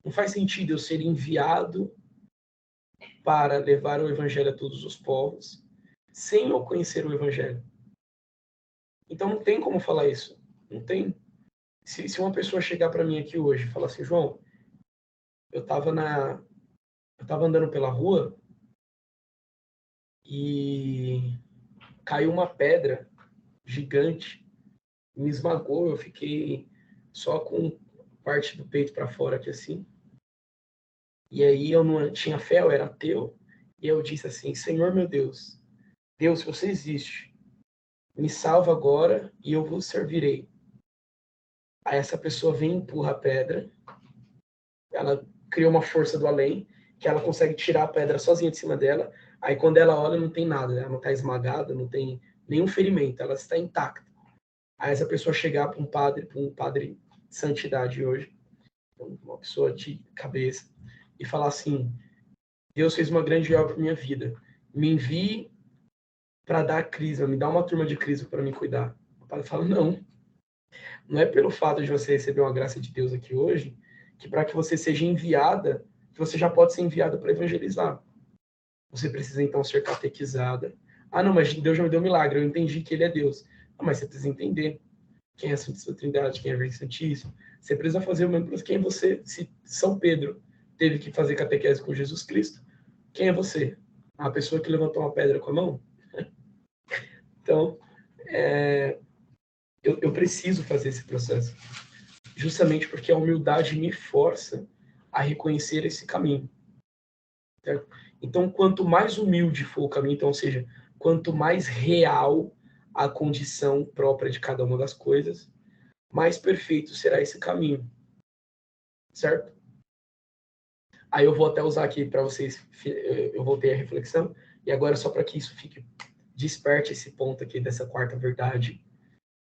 Não faz sentido eu ser enviado para levar o evangelho a todos os povos sem eu conhecer o evangelho. Então não tem como falar isso. Não tem. Se uma pessoa chegar para mim aqui hoje e falar assim, João, eu estava andando pela rua e caiu uma pedra gigante, me esmagou, eu fiquei só com parte do peito para fora aqui assim. E aí eu não tinha fé, eu era ateu, e eu disse assim, Senhor meu Deus, se você existe, me salva agora e eu vos servirei. Aí essa pessoa vem e empurra a pedra, ela cria uma força do além, que ela consegue tirar a pedra sozinha de cima dela, aí quando ela olha não tem nada, ela não está esmagada, não tem nenhum ferimento, ela está intacta. Aí essa pessoa chegar para um padre de santidade hoje, uma pessoa de cabeça, e falar assim, Deus fez uma grande obra para minha vida, me envie para dar crisma, me dá uma turma de crisma para me cuidar. O padre fala, não é pelo fato de você receber uma graça de Deus aqui hoje, que para que você seja enviada, que você já pode ser enviada para evangelizar. Você precisa então ser catequizada. Ah, não, mas Deus já me deu um milagre, eu entendi que ele é Deus. Não, mas você precisa entender quem é a Santíssima Trindade, quem é a Virgem Santíssima. Você precisa fazer o mesmo para quem você, se São Pedro teve que fazer catequese com Jesus Cristo, quem é você? A pessoa que levantou uma pedra com a mão? Então, eu preciso fazer esse processo, justamente porque a humildade me força a reconhecer esse caminho. Certo? Então, quanto mais humilde for o caminho, então, ou seja, quanto mais real a condição própria de cada uma das coisas, mais perfeito será esse caminho. Certo? Aí eu vou até usar aqui para vocês, eu voltei à reflexão, e agora só para que isso fique, desperte esse ponto aqui dessa quarta verdade,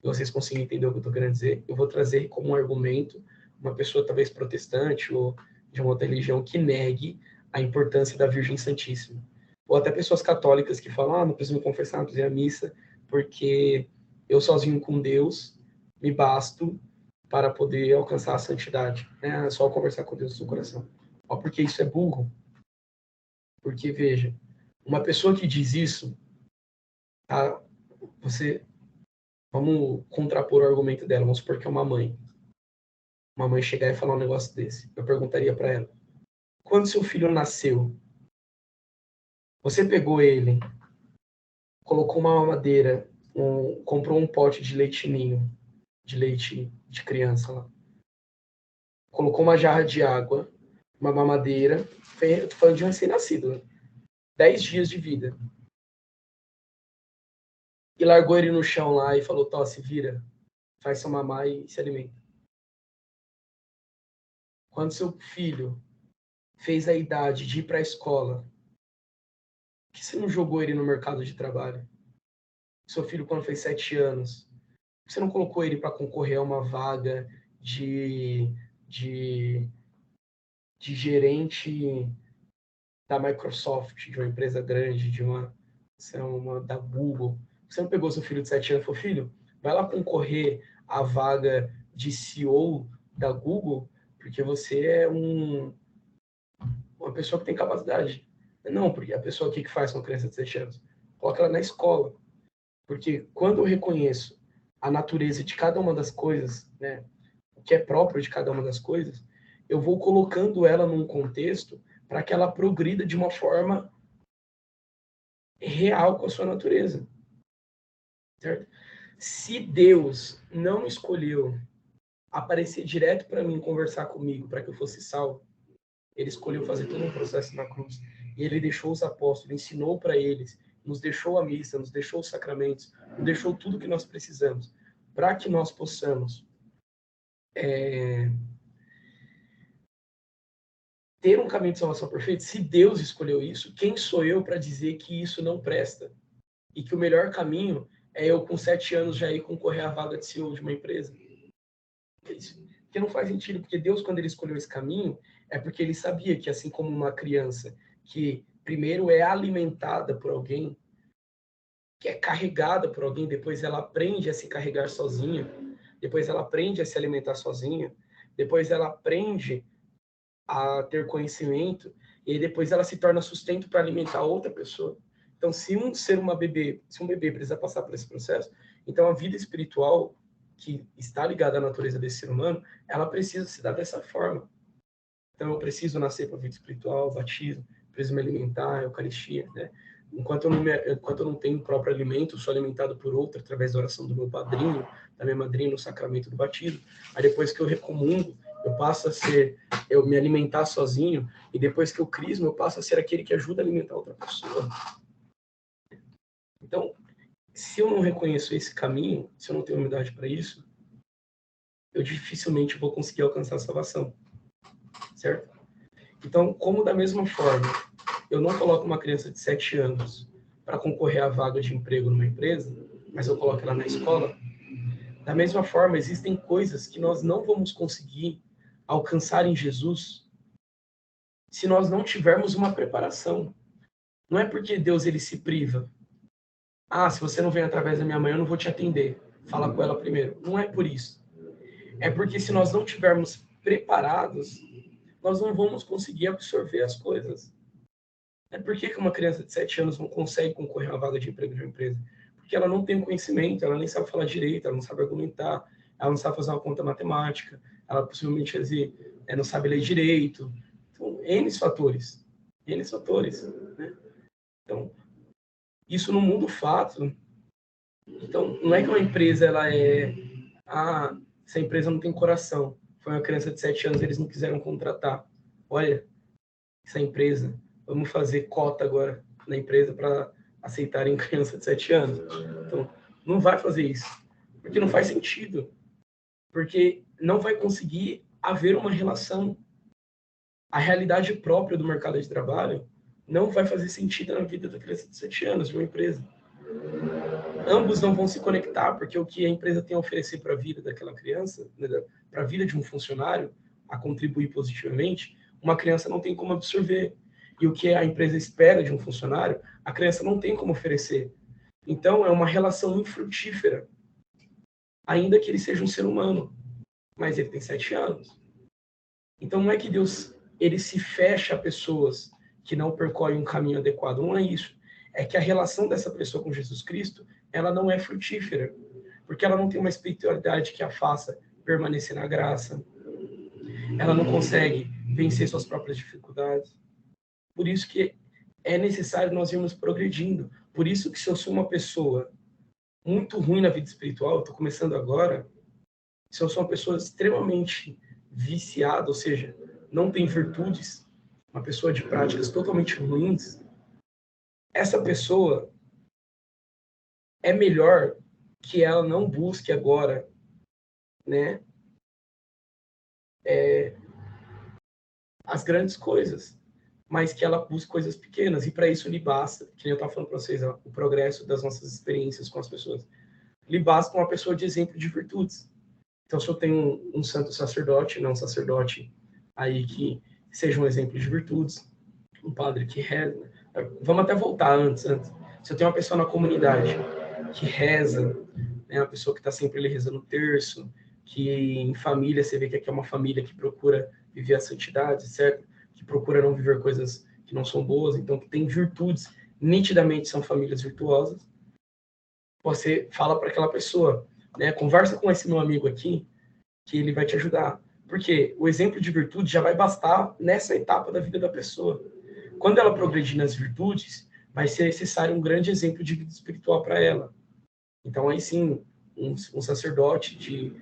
e vocês conseguem entender o que eu estou querendo dizer, eu vou trazer como um argumento uma pessoa talvez protestante ou de uma outra religião que negue a importância da Virgem Santíssima. Ou até pessoas católicas que falam, não preciso me confessar, não preciso ir à missa, porque eu sozinho com Deus me basto para poder alcançar a santidade. É só conversar com Deus no seu coração. Ó, porque isso é burro. Porque, veja, uma pessoa que diz isso, tá? Vamos contrapor o argumento dela. Vamos supor que é uma mãe. Uma mãe chegar e falar um negócio desse. Eu perguntaria para ela: quando seu filho nasceu, você pegou ele, colocou uma mamadeira, comprou um pote de leite ninho, de leite de criança lá, colocou uma jarra de água, uma mamadeira, eu tô falando de um recém-nascido, né? 10 dias de vida. E largou ele no chão lá e falou: Tó, se vira, faz sua mamar e se alimenta. Quando seu filho fez a idade de ir para a escola, por que você não jogou ele no mercado de trabalho? Seu filho, quando fez 7 anos, por que você não colocou ele para concorrer a uma vaga de gerente da Microsoft, de uma empresa grande, da Google? Você não pegou seu filho de 7 anos e falou: filho, vai lá concorrer à vaga de CEO da Google, porque você é uma pessoa que tem capacidade. Não, porque a pessoa aqui que faz com criança de 7 anos, coloca ela na escola. Porque quando eu reconheço a natureza de cada uma das coisas, né, o que é próprio de cada uma das coisas, eu vou colocando ela num contexto para que ela progrida de uma forma real com a sua natureza. Certo? Se Deus não escolheu aparecer direto para mim, conversar comigo, para que eu fosse salvo, ele escolheu fazer todo um processo na cruz. E ele deixou os apóstolos, ensinou para eles, nos deixou a missa, nos deixou os sacramentos, nos deixou tudo que nós precisamos, para que nós possamos ter um caminho de salvação perfeito. Se Deus escolheu isso, quem sou eu para dizer que isso não presta? E que o melhor caminho é eu, com 7 anos, já ir concorrer à vaga de CEO de uma empresa? Isso. Porque não faz sentido, porque Deus, quando ele escolheu esse caminho, é porque ele sabia que, assim como uma criança que primeiro é alimentada por alguém, que é carregada por alguém, depois ela aprende a se carregar sozinha, depois ela aprende a se alimentar sozinha, depois ela aprende a ter conhecimento, e aí depois ela se torna sustento para alimentar outra pessoa. Então, se um bebê precisa passar por esse processo, então a vida espiritual que está ligada à natureza desse ser humano, ela precisa se dar dessa forma. Então, eu preciso nascer para a vida espiritual, batismo, preciso me alimentar, Eucaristia, né? Enquanto eu não tenho o próprio alimento, sou alimentado por outro através da oração do meu padrinho, da minha madrinha no sacramento do batismo. Aí depois que eu recomungo, eu me alimentar sozinho, e depois que eu crismo, eu passo a ser aquele que ajuda a alimentar outra pessoa. Então, se eu não reconheço esse caminho, se eu não tenho humildade para isso, eu dificilmente vou conseguir alcançar a salvação, certo? Então, como da mesma forma, eu não coloco uma criança de 7 anos para concorrer à vaga de emprego numa empresa, mas eu coloco ela na escola, da mesma forma, existem coisas que nós não vamos conseguir alcançar em Jesus se nós não tivermos uma preparação. Não é porque Deus ele se priva. Ah, se você não vem através da minha mãe, eu não vou te atender. Fala com ela primeiro. Não é por isso. É porque se nós não tivermos preparados, nós não vamos conseguir absorver as coisas. É por que uma criança de 7 anos não consegue concorrer a uma vaga de emprego de uma empresa? Porque ela não tem conhecimento, ela nem sabe falar direito, ela não sabe argumentar, ela não sabe fazer uma conta matemática, ela possivelmente não sabe ler direito. Então, N fatores. N fatores. Né? Então, isso não muda o fato. Então, não é que uma empresa essa empresa não tem coração. Foi uma criança de 7 anos, eles não quiseram contratar. Olha, essa empresa, vamos fazer cota agora na empresa para aceitarem criança de 7 anos. Então, não vai fazer isso, porque não faz sentido. Porque não vai conseguir haver uma relação. A realidade própria do mercado de trabalho não vai fazer sentido na vida da criança de 7 anos, de uma empresa. Ambos não vão se conectar, porque o que a empresa tem a oferecer para a vida daquela criança, né, para a vida de um funcionário, a contribuir positivamente, uma criança não tem como absorver. E o que a empresa espera de um funcionário, a criança não tem como oferecer. Então, é uma relação infrutífera. ainda que ele seja um ser humano, mas ele tem 7 anos. Então não é que Deus ele se fecha a pessoas que não percorrem um caminho adequado, não é isso. É que a relação dessa pessoa com Jesus Cristo, ela não é frutífera, porque ela não tem uma espiritualidade que a faça permanecer na graça, ela não consegue vencer suas próprias dificuldades. Por isso que é necessário nós irmos progredindo. Por isso que se eu sou uma pessoa muito ruim na vida espiritual, estou começando agora, se eu sou uma pessoa extremamente viciada, ou seja, não tem virtudes, uma pessoa de práticas totalmente ruins, essa pessoa é melhor que ela não busque agora, né, as grandes coisas, mas que ela busque coisas pequenas, e para isso lhe basta, que eu estava falando para vocês, ó, o progresso das nossas experiências com as pessoas, lhe basta uma pessoa de exemplo de virtudes. Então, se eu tenho um santo sacerdote, não um sacerdote aí que seja um exemplo de virtudes, um padre que reza, vamos até voltar antes. Se eu tenho uma pessoa na comunidade que reza, né, uma pessoa que está sempre ali rezando o terço, que em família você vê que aqui é uma família que procura viver a santidade, certo? Que procura não viver coisas que não são boas, então que tem virtudes, nitidamente são famílias virtuosas. Você fala para aquela pessoa, né? Conversa com esse meu amigo aqui, que ele vai te ajudar. Porque o exemplo de virtude já vai bastar nessa etapa da vida da pessoa. Quando ela progredir nas virtudes, vai ser necessário um grande exemplo de vida espiritual para ela. Então, aí sim, um sacerdote de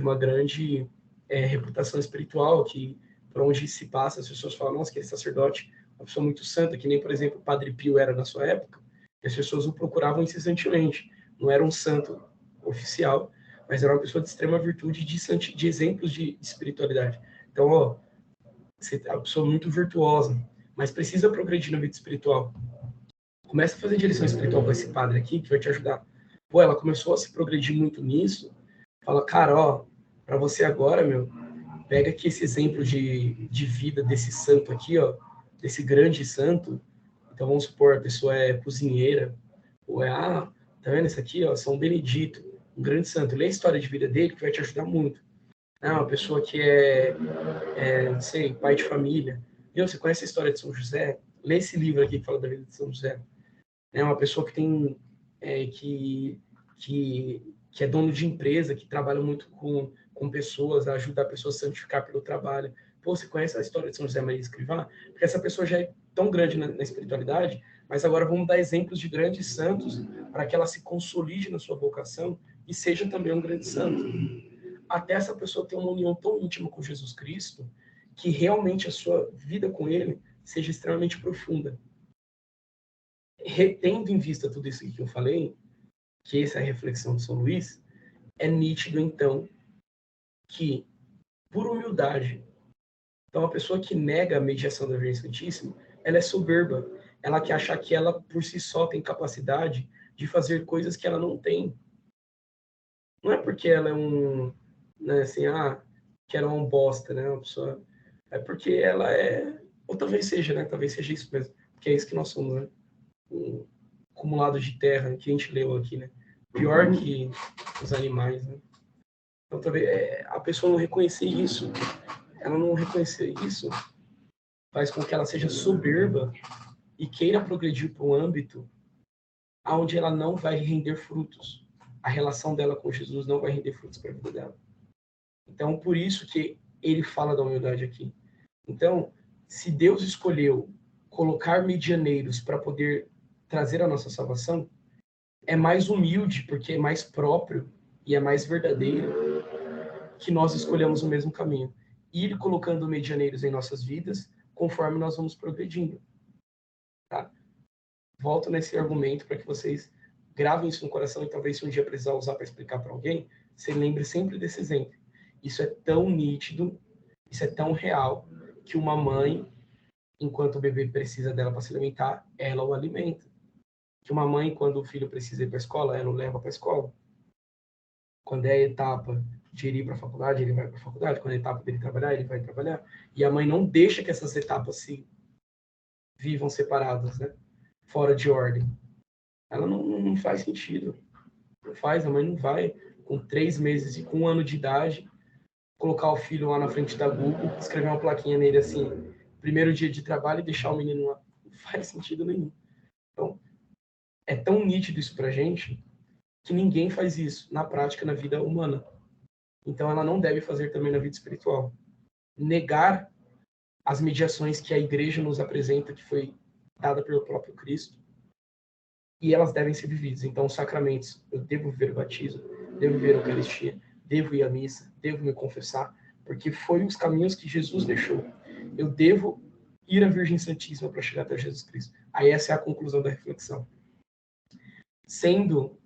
uma grande reputação espiritual, que por onde se passa, as pessoas falam, nossa, aquele sacerdote é uma pessoa muito santa, que nem, por exemplo, o Padre Pio era na sua época, e as pessoas o procuravam incessantemente. Não era um santo oficial, mas era uma pessoa de extrema virtude, de exemplos de espiritualidade. Então, ó, você é uma pessoa muito virtuosa, mas precisa progredir na vida espiritual. Começa a fazer direção espiritual com esse padre aqui, que vai te ajudar. Pô, ela começou a se progredir muito nisso. Fala, cara, ó, para você agora, meu, pega aqui esse exemplo de vida desse santo aqui, ó, desse grande santo. Então, vamos supor, a pessoa é cozinheira, ou tá vendo esse aqui, ó, São Benedito, um grande santo. Lê a história de vida dele, que vai te ajudar muito. Uma pessoa que não sei, pai de família. Viu? Você conhece a história de São José? Lê esse livro aqui que fala da vida de São José. É uma pessoa que tem que é dono de empresa, que trabalha muito com pessoas, ajuda a pessoa a santificar pelo trabalho. Pô, você conhece a história de São José Maria Escrivá? Porque essa pessoa já é tão grande na espiritualidade, mas agora vamos dar exemplos de grandes santos para que ela se consolide na sua vocação e seja também um grande santo. Até essa pessoa ter uma união tão íntima com Jesus Cristo que realmente a sua vida com ele seja extremamente profunda. Tendo em vista tudo isso que eu falei, que essa é a reflexão de São Luís, é nítido, então, que, por humildade, então a pessoa que nega a mediação da Virgem Santíssima, ela é soberba. Ela quer achar que ela, por si só, tem capacidade de fazer coisas que ela não tem. Não é porque ela é né, assim, que ela é um bosta, né, uma pessoa... É porque ela é... Ou talvez seja, né, talvez seja isso mesmo. Porque é isso que nós somos, né? Um acumulado de terra, que a gente leu aqui, né? Pior que os animais, né? Então, talvez a pessoa não reconhecer isso, ela não reconhecer isso, faz com que ela seja soberba e queira progredir para um âmbito onde ela não vai render frutos. A relação dela com Jesus não vai render frutos para a vida dela. Então, por isso que ele fala da humildade aqui. Então, se Deus escolheu colocar medianeiros para poder trazer a nossa salvação, é mais humilde, porque é mais próprio e é mais verdadeiro que nós escolhamos o mesmo caminho. Ir colocando medianeiros em nossas vidas conforme nós vamos progredindo. Tá? Volto nesse argumento para que vocês gravem isso no coração e talvez se um dia precisar usar para explicar para alguém, você lembre sempre desse exemplo. Isso é tão nítido, isso é tão real, que uma mãe, enquanto o bebê precisa dela para se alimentar, ela o alimenta. Que uma mãe, quando o filho precisa ir para a escola, ela o leva para a escola. Quando é a etapa de ele ir para a faculdade, ele vai para a faculdade. Quando é a etapa dele trabalhar, ele vai trabalhar. E a mãe não deixa que essas etapas se vivam separadas, né? Fora de ordem. Ela não faz sentido. Não faz, a mãe não vai com 3 meses e com 1 ano de idade, colocar o filho lá na frente da Google, escrever uma plaquinha nele assim, primeiro dia de trabalho e deixar o menino lá. Não faz sentido nenhum. Então, é tão nítido isso pra gente que ninguém faz isso na prática, na vida humana. Então, ela não deve fazer também na vida espiritual. Negar as mediações que a igreja nos apresenta, que foi dada pelo próprio Cristo, e elas devem ser vividas. Então, os sacramentos, eu devo viver o batismo, devo viver a Eucaristia, devo ir à missa, devo me confessar, porque foi os caminhos que Jesus deixou. Eu devo ir à Virgem Santíssima para chegar até Jesus Cristo. Aí essa é a conclusão da reflexão. Sendo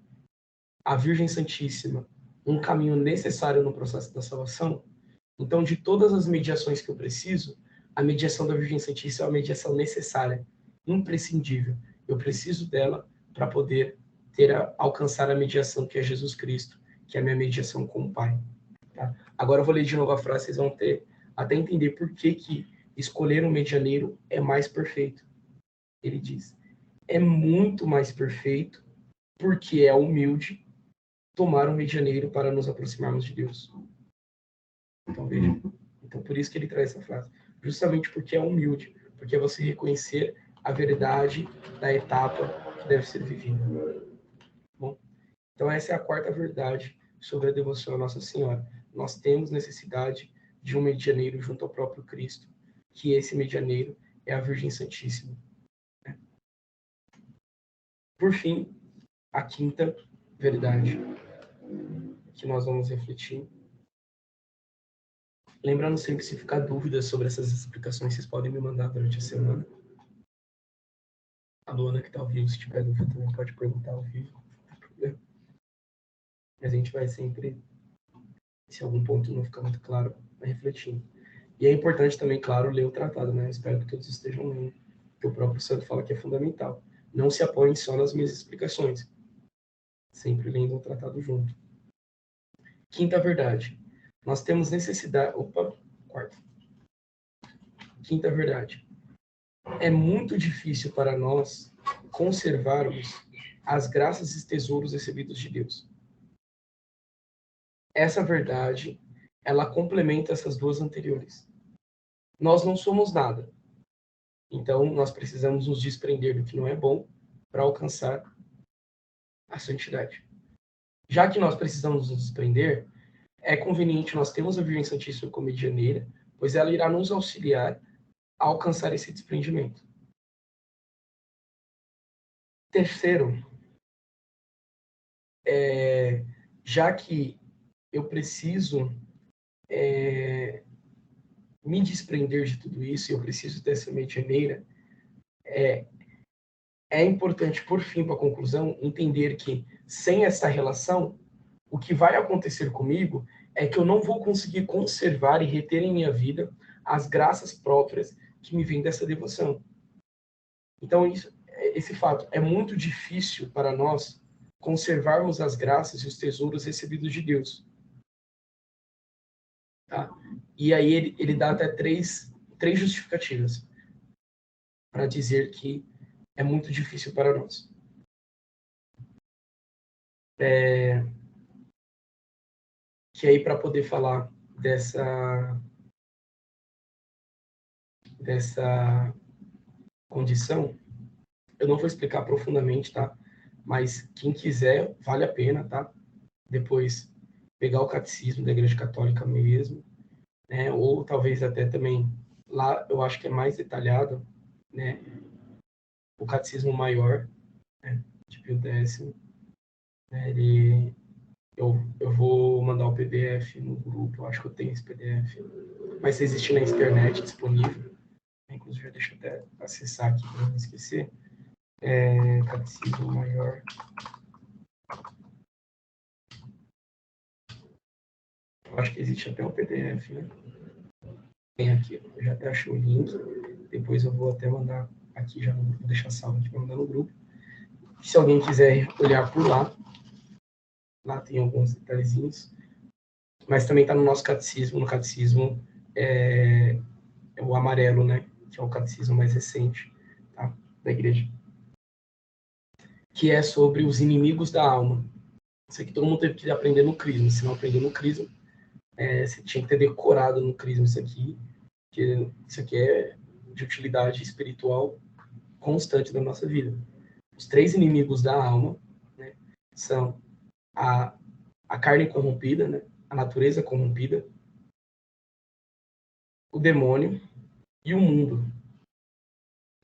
a Virgem Santíssima um caminho necessário no processo da salvação, então, de todas as mediações que eu preciso, a mediação da Virgem Santíssima é uma mediação necessária, imprescindível. Eu preciso dela para poder alcançar a mediação que é Jesus Cristo, que é a minha mediação com o Pai. Tá? Agora eu vou ler de novo a frase, vocês vão ter até entender por que escolher um medianeiro é mais perfeito. Ele diz, é muito mais perfeito porque é humilde tomar um medianeiro para nos aproximarmos de Deus. Então, veja. Então, por isso que ele traz essa frase. Justamente porque é humilde, porque é você reconhecer a verdade da etapa que deve ser vivida. Bom, então, essa é a quarta verdade sobre a devoção à Nossa Senhora. Nós temos necessidade de um medianeiro junto ao próprio Cristo, que esse medianeiro é a Virgem Santíssima. Por fim, a quinta verdade que nós vamos refletir. Lembrando sempre, se ficar dúvidas sobre essas explicações, vocês podem me mandar durante a semana. A Luana que está ao vivo, se tiver dúvida, também pode perguntar ao vivo. Não tem problema. Mas a gente vai sempre, se algum ponto não ficar muito claro, vai refletindo. E é importante também, claro, ler o tratado, né? Eu espero que todos estejam lendo, que o próprio santo fala que é fundamental. Não se apoiem só nas minhas explicações. Sempre lendo o tratado junto. Quinta verdade. Nós temos necessidade... Quarta. Quinta verdade. É muito difícil para nós conservarmos as graças e tesouros recebidos de Deus. Essa verdade, ela complementa essas duas anteriores. Nós não somos nada. Então, nós precisamos nos desprender do que não é bom para alcançar a santidade. Já que nós precisamos nos desprender, é conveniente nós termos a Virgem Santíssima como medianeira, pois ela irá nos auxiliar a alcançar esse desprendimento. Terceiro, já que eu preciso me desprender de tudo isso, e eu preciso dessa medianeira, é importante, por fim, para a conclusão, entender que, sem essa relação, o que vai acontecer comigo é que eu não vou conseguir conservar e reter em minha vida as graças próprias que me vêm dessa devoção. Então, esse fato é muito difícil para nós conservarmos as graças e os tesouros recebidos de Deus. Tá? E aí ele dá até três justificativas para dizer que é muito difícil para nós. Que aí, para poder falar dessa condição, eu não vou explicar profundamente, tá? Mas quem quiser, vale a pena, tá? Depois pegar o catecismo da Igreja Católica mesmo, né? Ou talvez até também, lá eu acho que é mais detalhado, né? O catecismo maior, né? De Pio X, né? Eu vou mandar o PDF no grupo, eu acho que eu tenho esse PDF, mas existe na internet disponível, inclusive deixa eu até acessar aqui para não esquecer, Catecismo Maior. Eu acho que existe até um PDF, né? Tem aqui, eu já até achei o link, depois eu vou até mandar aqui, já vou deixar salvo aqui para mandar no grupo. Se alguém quiser olhar por lá tem alguns detalhezinhos, mas também está no nosso catecismo, no catecismo é o amarelo, né? Que é o catecismo mais recente, tá? Da igreja. Que é sobre os inimigos da alma. Isso aqui todo mundo teve que aprender no Crisma. Se não aprender no Crisma, você tinha que ter decorado no Crisma isso aqui, porque isso aqui é de utilidade espiritual constante da nossa vida. Os 3 inimigos da alma, né, são a carne corrompida, né, a natureza corrompida, o demônio e o mundo.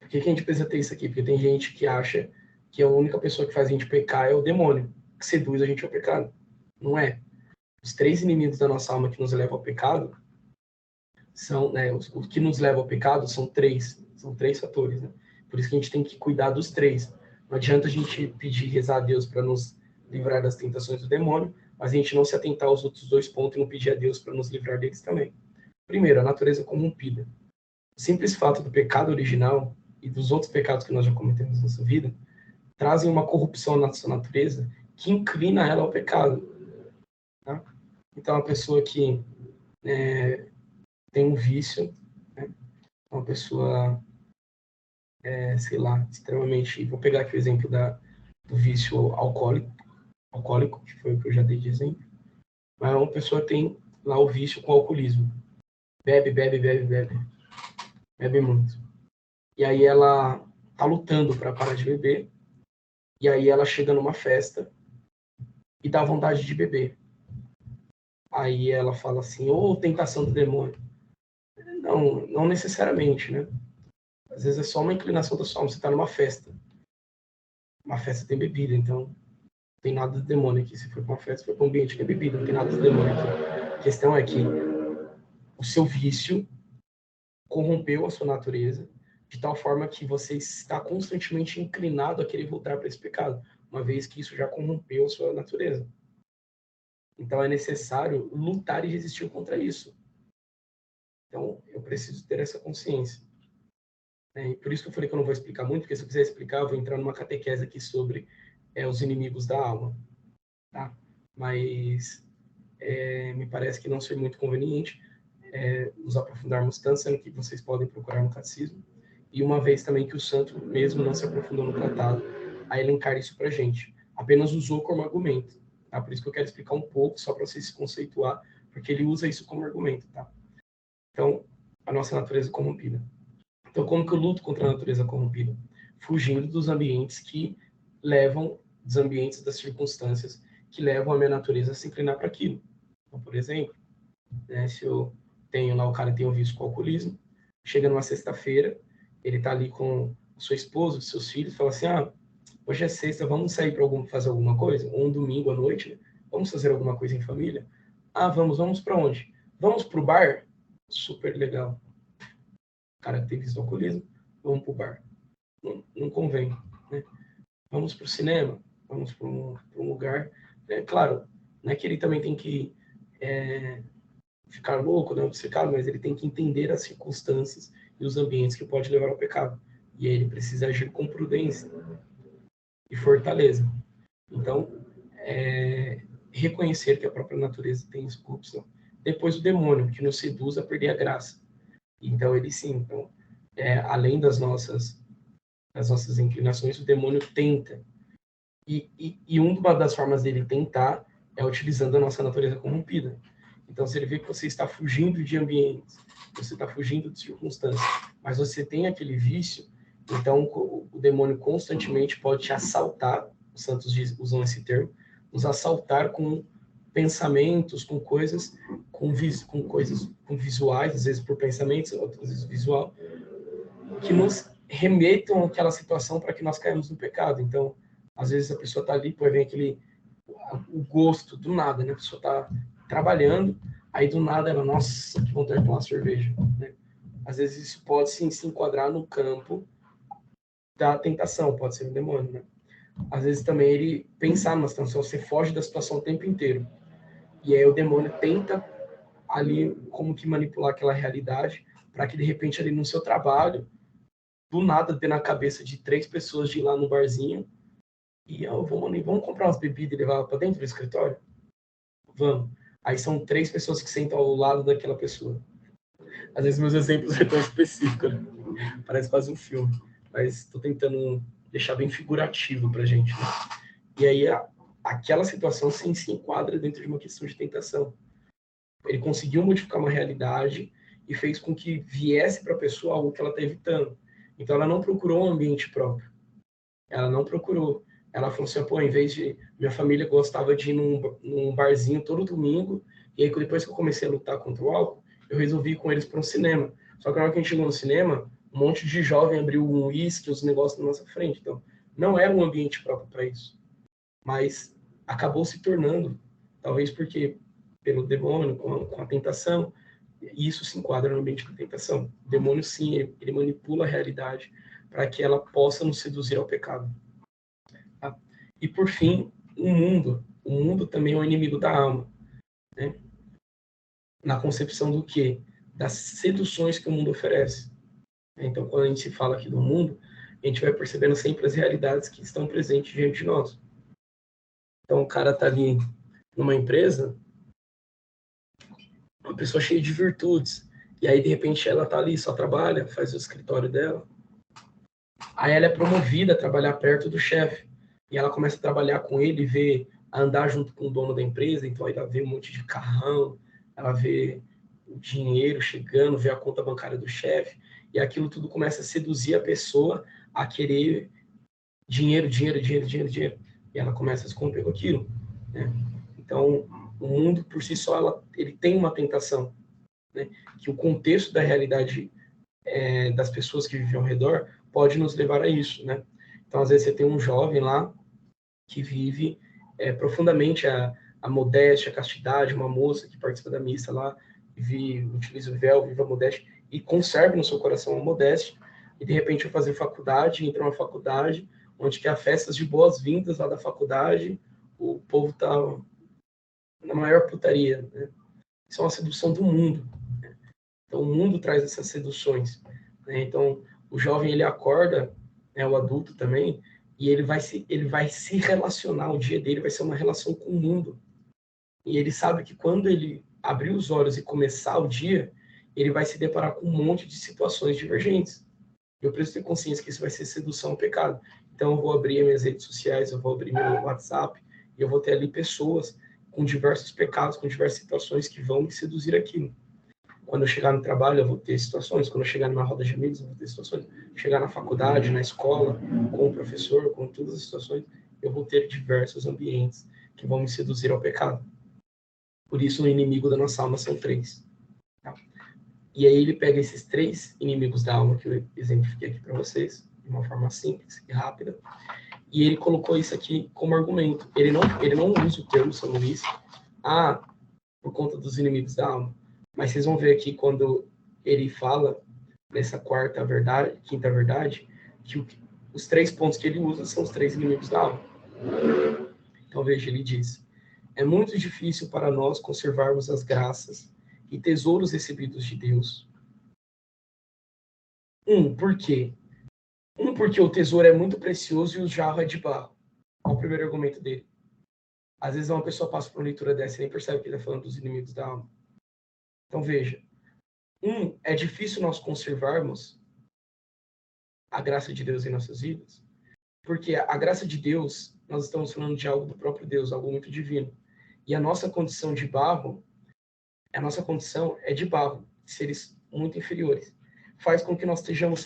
Por que a gente precisa ter isso aqui? Porque tem gente que acha que a única pessoa que faz a gente pecar é o demônio, que seduz a gente ao pecado. Não é. Os 3 inimigos da nossa alma que nos levam ao pecado são, né, os que nos levam ao pecado são 3 fatores, né? Por isso que a gente tem que cuidar dos 3. Não adianta a gente pedir, rezar a Deus para nos livrar das tentações do demônio, mas a gente não se atentar aos outros 2 pontos e não pedir a Deus para nos livrar deles também. Primeiro, a natureza corrompida. O simples fato do pecado original e dos outros pecados que nós já cometemos na nossa vida trazem uma corrupção na nossa natureza que inclina ela ao pecado. Tá? Então, a pessoa que tem um vício, né? Uma pessoa, sei lá, extremamente... Vou pegar aqui o exemplo do vício alcoólico, que foi o que eu já dei de exemplo. Mas uma pessoa tem lá o vício com o alcoolismo. Bebe muito. E aí ela tá lutando para parar de beber, e aí ela chega numa festa e dá vontade de beber. Aí ela fala assim, tentação do demônio. Não necessariamente, né? Às vezes é só uma inclinação da sua alma. Você está numa festa. Uma festa tem bebida, então não tem nada de demônio aqui. Se for para uma festa, foi para um ambiente que é bebida, não tem nada de demônio aqui. A questão é que o seu vício corrompeu a sua natureza de tal forma que você está constantemente inclinado a querer voltar para esse pecado, uma vez que isso já corrompeu a sua natureza. Então é necessário lutar e resistir contra isso. Então eu preciso ter essa consciência. E por isso que eu falei que eu não vou explicar muito, porque se eu quiser explicar, eu vou entrar numa catequese aqui sobre os inimigos da alma. Tá? Mas me parece que não ser muito conveniente nos aprofundarmos tanto, sendo que vocês podem procurar no catecismo. E uma vez também que o santo, mesmo não se aprofundou no tratado, a elencar isso para a gente. Apenas usou como argumento. Tá? Por isso que eu quero explicar um pouco, só para vocês se conceituar, porque ele usa isso como argumento. Tá? Então, a nossa natureza corrompida. Então, como que eu luto contra a natureza corrompida? Fugindo dos ambientes que levam, dos ambientes, das circunstâncias que levam a minha natureza a se inclinar para aquilo. Então, por exemplo, né, se eu tenho lá, o cara tem um vício com o alcoolismo, chega numa sexta-feira, ele tá ali com sua esposa, seus filhos, fala assim, hoje é sexta, vamos sair para fazer alguma coisa? Ou um domingo à noite, né? Vamos fazer alguma coisa em família? Vamos para onde? Vamos pro bar? Super legal. O cara que tem vício do alcoolismo, vamos pro bar. Não convém, né? Vamos pro cinema? Vamos para um lugar... Claro, não é que ele também tem que ficar louco, né, obcecado, mas ele tem que entender as circunstâncias e os ambientes que pode levar ao pecado. E aí ele precisa agir com prudência e fortaleza. Então, reconhecer que a própria natureza tem essa corrupção. Depois o demônio, que nos seduz a perder a graça. Então, ele sim, então, além das nossas inclinações, o demônio tenta. E uma das formas dele tentar é utilizando a nossa natureza corrompida. Então, se ele vê que você está fugindo de ambientes, você está fugindo de circunstâncias, mas você tem aquele vício, então o demônio constantemente pode te assaltar, os santos usam esse termo, nos assaltar com pensamentos, com coisas, com visuais, às vezes por pensamentos, outras vezes visual, que nos remetam àquela situação para que nós caímos no pecado. Então, às vezes a pessoa está ali, pode ver o gosto do nada, né? A pessoa está trabalhando, aí do nada ela, nossa, que vontade de tomar cerveja, né? Às vezes isso pode sim se enquadrar no campo da tentação, pode ser um demônio, né? Às vezes também ele pensar numa situação, você foge da situação o tempo inteiro, e aí o demônio tenta ali como que manipular aquela realidade para que de repente ali no seu trabalho, do nada dê na cabeça de 3 pessoas de ir lá no barzinho e vamos comprar umas bebidas e levar para dentro do escritório? Vamos. Aí são 3 pessoas que sentam ao lado daquela pessoa. Às vezes meus exemplos são tão específicos, né? Parece quase um filme. Mas estou tentando deixar bem figurativo pra gente, né? E aí aquela situação sim se enquadra dentro de uma questão de tentação. Ele conseguiu modificar uma realidade e fez com que viesse para a pessoa algo que ela está evitando. Então, ela não procurou um ambiente próprio. Ela não procurou. Ela falou assim, pô, em vez de... Minha família gostava de ir num barzinho todo domingo, e aí depois que eu comecei a lutar contra o álcool, eu resolvi ir com eles para um cinema. Só que na hora que a gente chegou no cinema, um monte de jovem abriu um uísque, os negócios na nossa frente. Então, não era um ambiente próprio para isso. Mas acabou se tornando, talvez porque pelo demônio, com a tentação, e isso se enquadra no ambiente da tentação. O demônio, sim, ele manipula a realidade para que ela possa nos seduzir ao pecado. Tá? E, por fim, o mundo. O mundo também é um inimigo da alma. Né? Na concepção do quê? Das seduções que o mundo oferece. Então, quando a gente fala aqui do mundo, a gente vai percebendo sempre as realidades que estão presentes diante de nós. Então, o cara está ali numa empresa, uma pessoa cheia de virtudes, e aí, de repente, ela está ali, só trabalha, faz o escritório dela. Aí ela é promovida a trabalhar perto do chefe, e ela começa a trabalhar com ele, vê, a andar junto com o dono da empresa, então aí ela vê um monte de carrão, ela vê o dinheiro chegando, vê a conta bancária do chefe, e aquilo tudo começa a seduzir a pessoa a querer dinheiro, dinheiro, dinheiro, dinheiro, dinheiro. E ela começa a se corromper com aquilo. Né? Então, o mundo, por si só, ele tem uma tentação. Né? Que o contexto da realidade das pessoas que vivem ao redor pode nos levar a isso. Né? Então, às vezes, você tem um jovem lá que vive profundamente a modéstia, a castidade, uma moça que participa da missa lá, utiliza o véu, vive a modéstia, e conserva no seu coração a modéstia, e de repente vai fazer faculdade, entra numa faculdade, onde que há festas de boas-vindas lá da faculdade, o povo está na maior putaria. Né? Isso é uma sedução do mundo. Né? Então, o mundo traz essas seduções. Né? Então, o jovem, ele acorda, o adulto também, e ele vai se relacionar, o dia dele vai ser uma relação com o mundo. E ele sabe que quando ele abrir os olhos e começar o dia, ele vai se deparar com um monte de situações divergentes. Eu preciso ter consciência que isso vai ser sedução ao pecado. Então, eu vou abrir minhas redes sociais, eu vou abrir meu WhatsApp, e eu vou ter ali pessoas com diversos pecados, com diversas situações que vão me seduzir aquilo. Quando eu chegar no trabalho, eu vou ter situações. Quando eu chegar numa roda de amigos, eu vou ter situações. Chegar na faculdade, na escola, com o professor, com todas as situações, eu vou ter diversos ambientes que vão me seduzir ao pecado. Por isso, o inimigo da nossa alma são 3. Tá? E aí ele pega esses 3 inimigos da alma que eu exemplifiquei aqui para vocês, de uma forma simples e rápida, e ele colocou isso aqui como argumento. Ele não usa o termo São Luís, por conta dos inimigos da alma. Mas vocês vão ver aqui quando ele fala nessa quinta verdade, que os 3 pontos que ele usa são os 3 inimigos da alma. Então veja, ele diz: é muito difícil para nós conservarmos as graças e tesouros recebidos de Deus. Por quê? Porque o tesouro é muito precioso e o jarro é de barro. Qual é o primeiro argumento dele? Às vezes uma pessoa passa por uma leitura dessa e nem percebe que ele está falando dos inimigos da alma. Então veja, é difícil nós conservarmos a graça de Deus em nossas vidas, porque a graça de Deus, nós estamos falando de algo do próprio Deus, algo muito divino. E a nossa condição de barro, de barro, seres muito inferiores. Faz com que nós tenhamos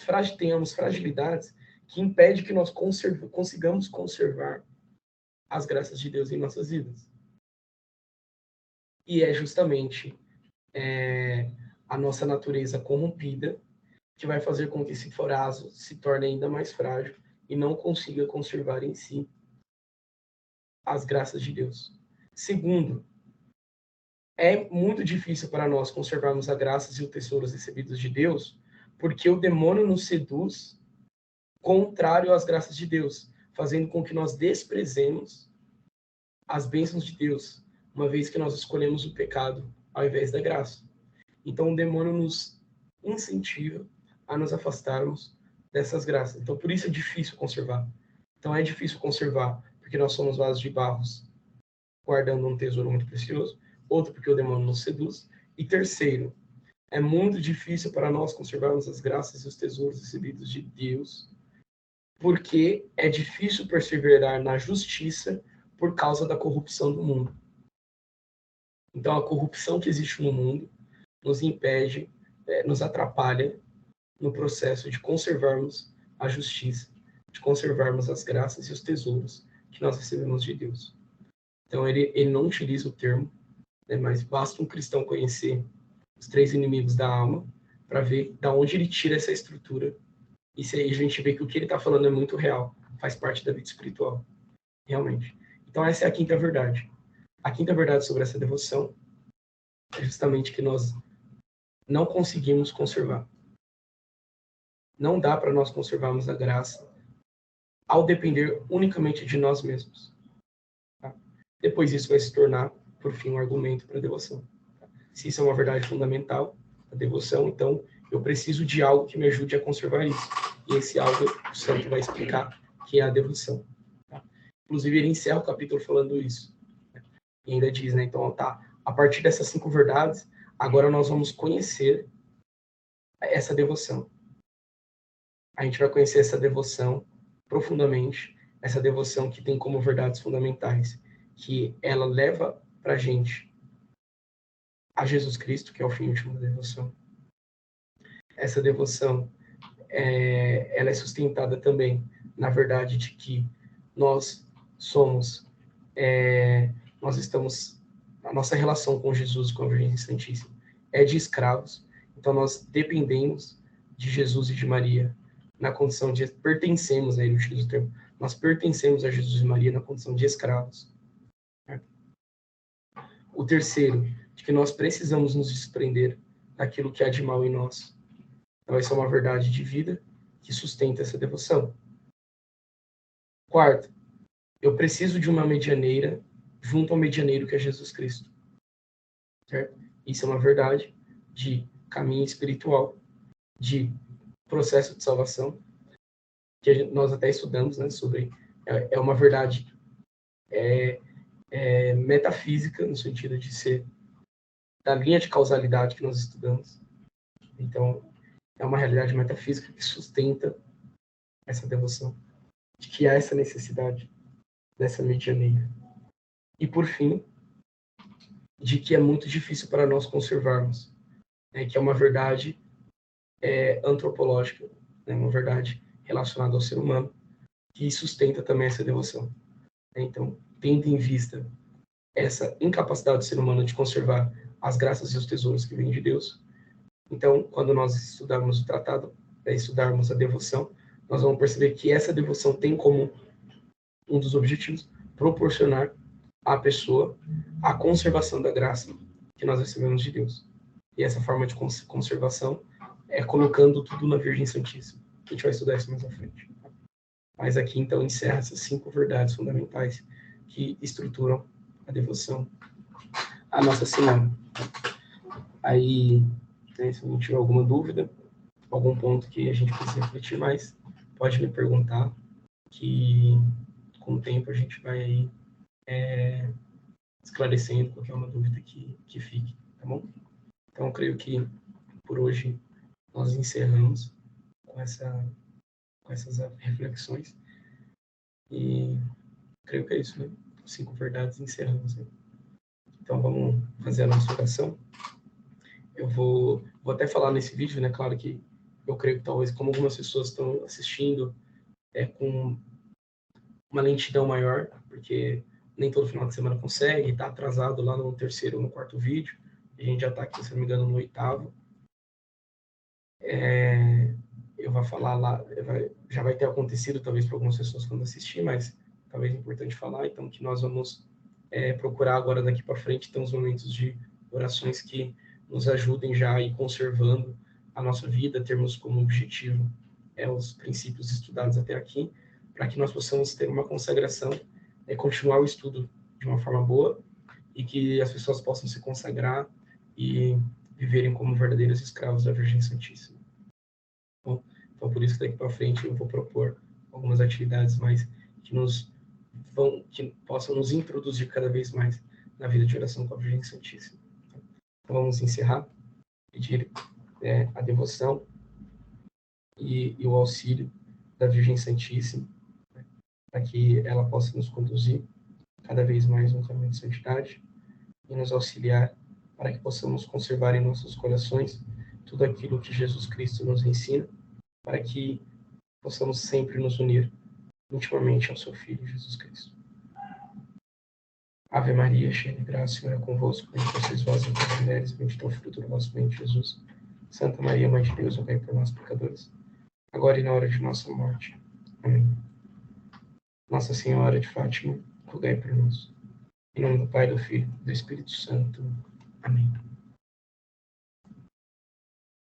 fragilidades que impede que nós consigamos conservar as graças de Deus em nossas vidas. E é justamente a nossa natureza corrompida que vai fazer com que esse forazo se torne ainda mais frágil e não consiga conservar em si as graças de Deus. Segundo, é muito difícil para nós conservarmos as graças e os tesouros recebidos de Deus, porque o demônio nos seduz contrário às graças de Deus, fazendo com que nós desprezemos as bênçãos de Deus, uma vez que nós escolhemos o pecado ao invés da graça. Então, o demônio nos incentiva a nos afastarmos dessas graças. Então, por isso é difícil conservar. Então, é difícil conservar, porque nós somos vasos de barros, guardando um tesouro muito precioso. Outro, porque o demônio nos seduz. E terceiro, é muito difícil para nós conservarmos as graças e os tesouros recebidos de Deus, porque é difícil perseverar na justiça por causa da corrupção do mundo. Então, a corrupção que existe no mundo nos impede, nos atrapalha no processo de conservarmos a justiça, de conservarmos as graças e os tesouros que nós recebemos de Deus. Então, ele não utiliza o termo, né, mas basta um cristão conhecer os 3 inimigos da alma para ver da onde ele tira essa estrutura. E se aí a gente vê que o que ele está falando é muito real, faz parte da vida espiritual, realmente. Então, essa é a quinta verdade. A quinta verdade sobre essa devoção é justamente que nós não conseguimos conservar. Não dá para nós conservarmos a graça ao depender unicamente de nós mesmos. Tá? Depois isso vai se tornar, por fim, um argumento para a devoção. Tá? Se isso é uma verdade fundamental, a devoção, então eu preciso de algo que me ajude a conservar isso. E esse algo o santo vai explicar, que é a devoção. Tá? Inclusive, ele encerra o capítulo falando isso. Né? E ainda diz, né? Então, tá, a partir dessas 5 verdades, agora nós vamos conhecer essa devoção. A gente vai conhecer essa devoção profundamente, essa devoção que tem como verdades fundamentais, que ela leva para a gente a Jesus Cristo, que é o fim último da devoção. Essa devoção, ela é sustentada também na verdade de que nós somos, nós estamos, a nossa relação com Jesus, com a Virgem Santíssima, é de escravos, então nós dependemos de Jesus e de Maria, na condição de pertencemos, ele utiliza o termo, nós pertencemos a Jesus e Maria na condição de escravos. O terceiro, de que nós precisamos nos desprender daquilo que há de mal em nós. Então, essa é uma verdade de vida que sustenta essa devoção. Quarto, eu preciso de uma medianeira junto ao medianeiro que é Jesus Cristo. Certo? Isso é uma verdade de caminho espiritual, de processo de salvação, que nós até estudamos, né, sobre, é uma verdade metafísica, no sentido de ser da linha de causalidade que nós estudamos. Então, é uma realidade metafísica que sustenta essa devoção, de que há essa necessidade dessa medianeira. E, por fim, de que é muito difícil para nós conservarmos, né, que é uma verdade antropológica, né, uma verdade relacionada ao ser humano, que sustenta também essa devoção. Então, tendo em vista essa incapacidade do ser humano de conservar as graças e os tesouros que vêm de Deus, então, quando nós estudarmos o tratado, estudarmos a devoção, nós vamos perceber que essa devoção tem como um dos objetivos proporcionar à pessoa a conservação da graça que nós recebemos de Deus. E essa forma de conservação é colocando tudo na Virgem Santíssima. A gente vai estudar isso mais à frente. Mas aqui, então, encerra essas 5 verdades fundamentais que estruturam a devoção à Nossa Senhora. Aí, né, se não tiver alguma dúvida, algum ponto que a gente precisa refletir mais, pode me perguntar, que com o tempo a gente vai aí esclarecendo qualquer uma dúvida que fique, tá bom? Então, eu creio que por hoje nós encerramos com essas reflexões e creio que é isso, né? 5 verdades, encerramos, né? Então, vamos fazer a nossa oração. Eu vou até falar nesse vídeo, né? Claro que eu creio que talvez, como algumas pessoas estão assistindo, com uma lentidão maior, porque nem todo final de semana consegue, está atrasado lá no 3º ou no 4º vídeo, a gente já está aqui, se não me engano, no 8º. Eu vou falar lá, já vai ter acontecido talvez para algumas pessoas quando assistir, mas talvez é importante falar, então que nós vamos procurar agora daqui para frente ter uns momentos de orações que nos ajudem já a ir conservando a nossa vida, termos como objetivo os princípios estudados até aqui, para que nós possamos ter uma consagração, continuar o estudo de uma forma boa e que as pessoas possam se consagrar e viverem como verdadeiros escravos da Virgem Santíssima. Bom, então, por isso que daqui para frente eu vou propor algumas atividades mais que possam nos introduzir cada vez mais na vida de oração com a Virgem Santíssima. Então, vamos encerrar, pedir a devoção e o auxílio da Virgem Santíssima, para que ela possa nos conduzir cada vez mais no caminho de santidade e nos auxiliar para que possamos conservar em nossos corações tudo aquilo que Jesus Cristo nos ensina, para que possamos sempre nos unir intimamente ao seu Filho, Jesus Cristo. Ave Maria, cheia de graça, o Senhor é convosco, bendita sois vós entre as mulheres, bendito é o fruto do vosso ventre, Jesus. Santa Maria, Mãe de Deus, rogai por nós, pecadores, agora e na hora de nossa morte. Amém. Nossa Senhora de Fátima, rogai por nós. Em nome do Pai, do Filho e do Espírito Santo. Amém.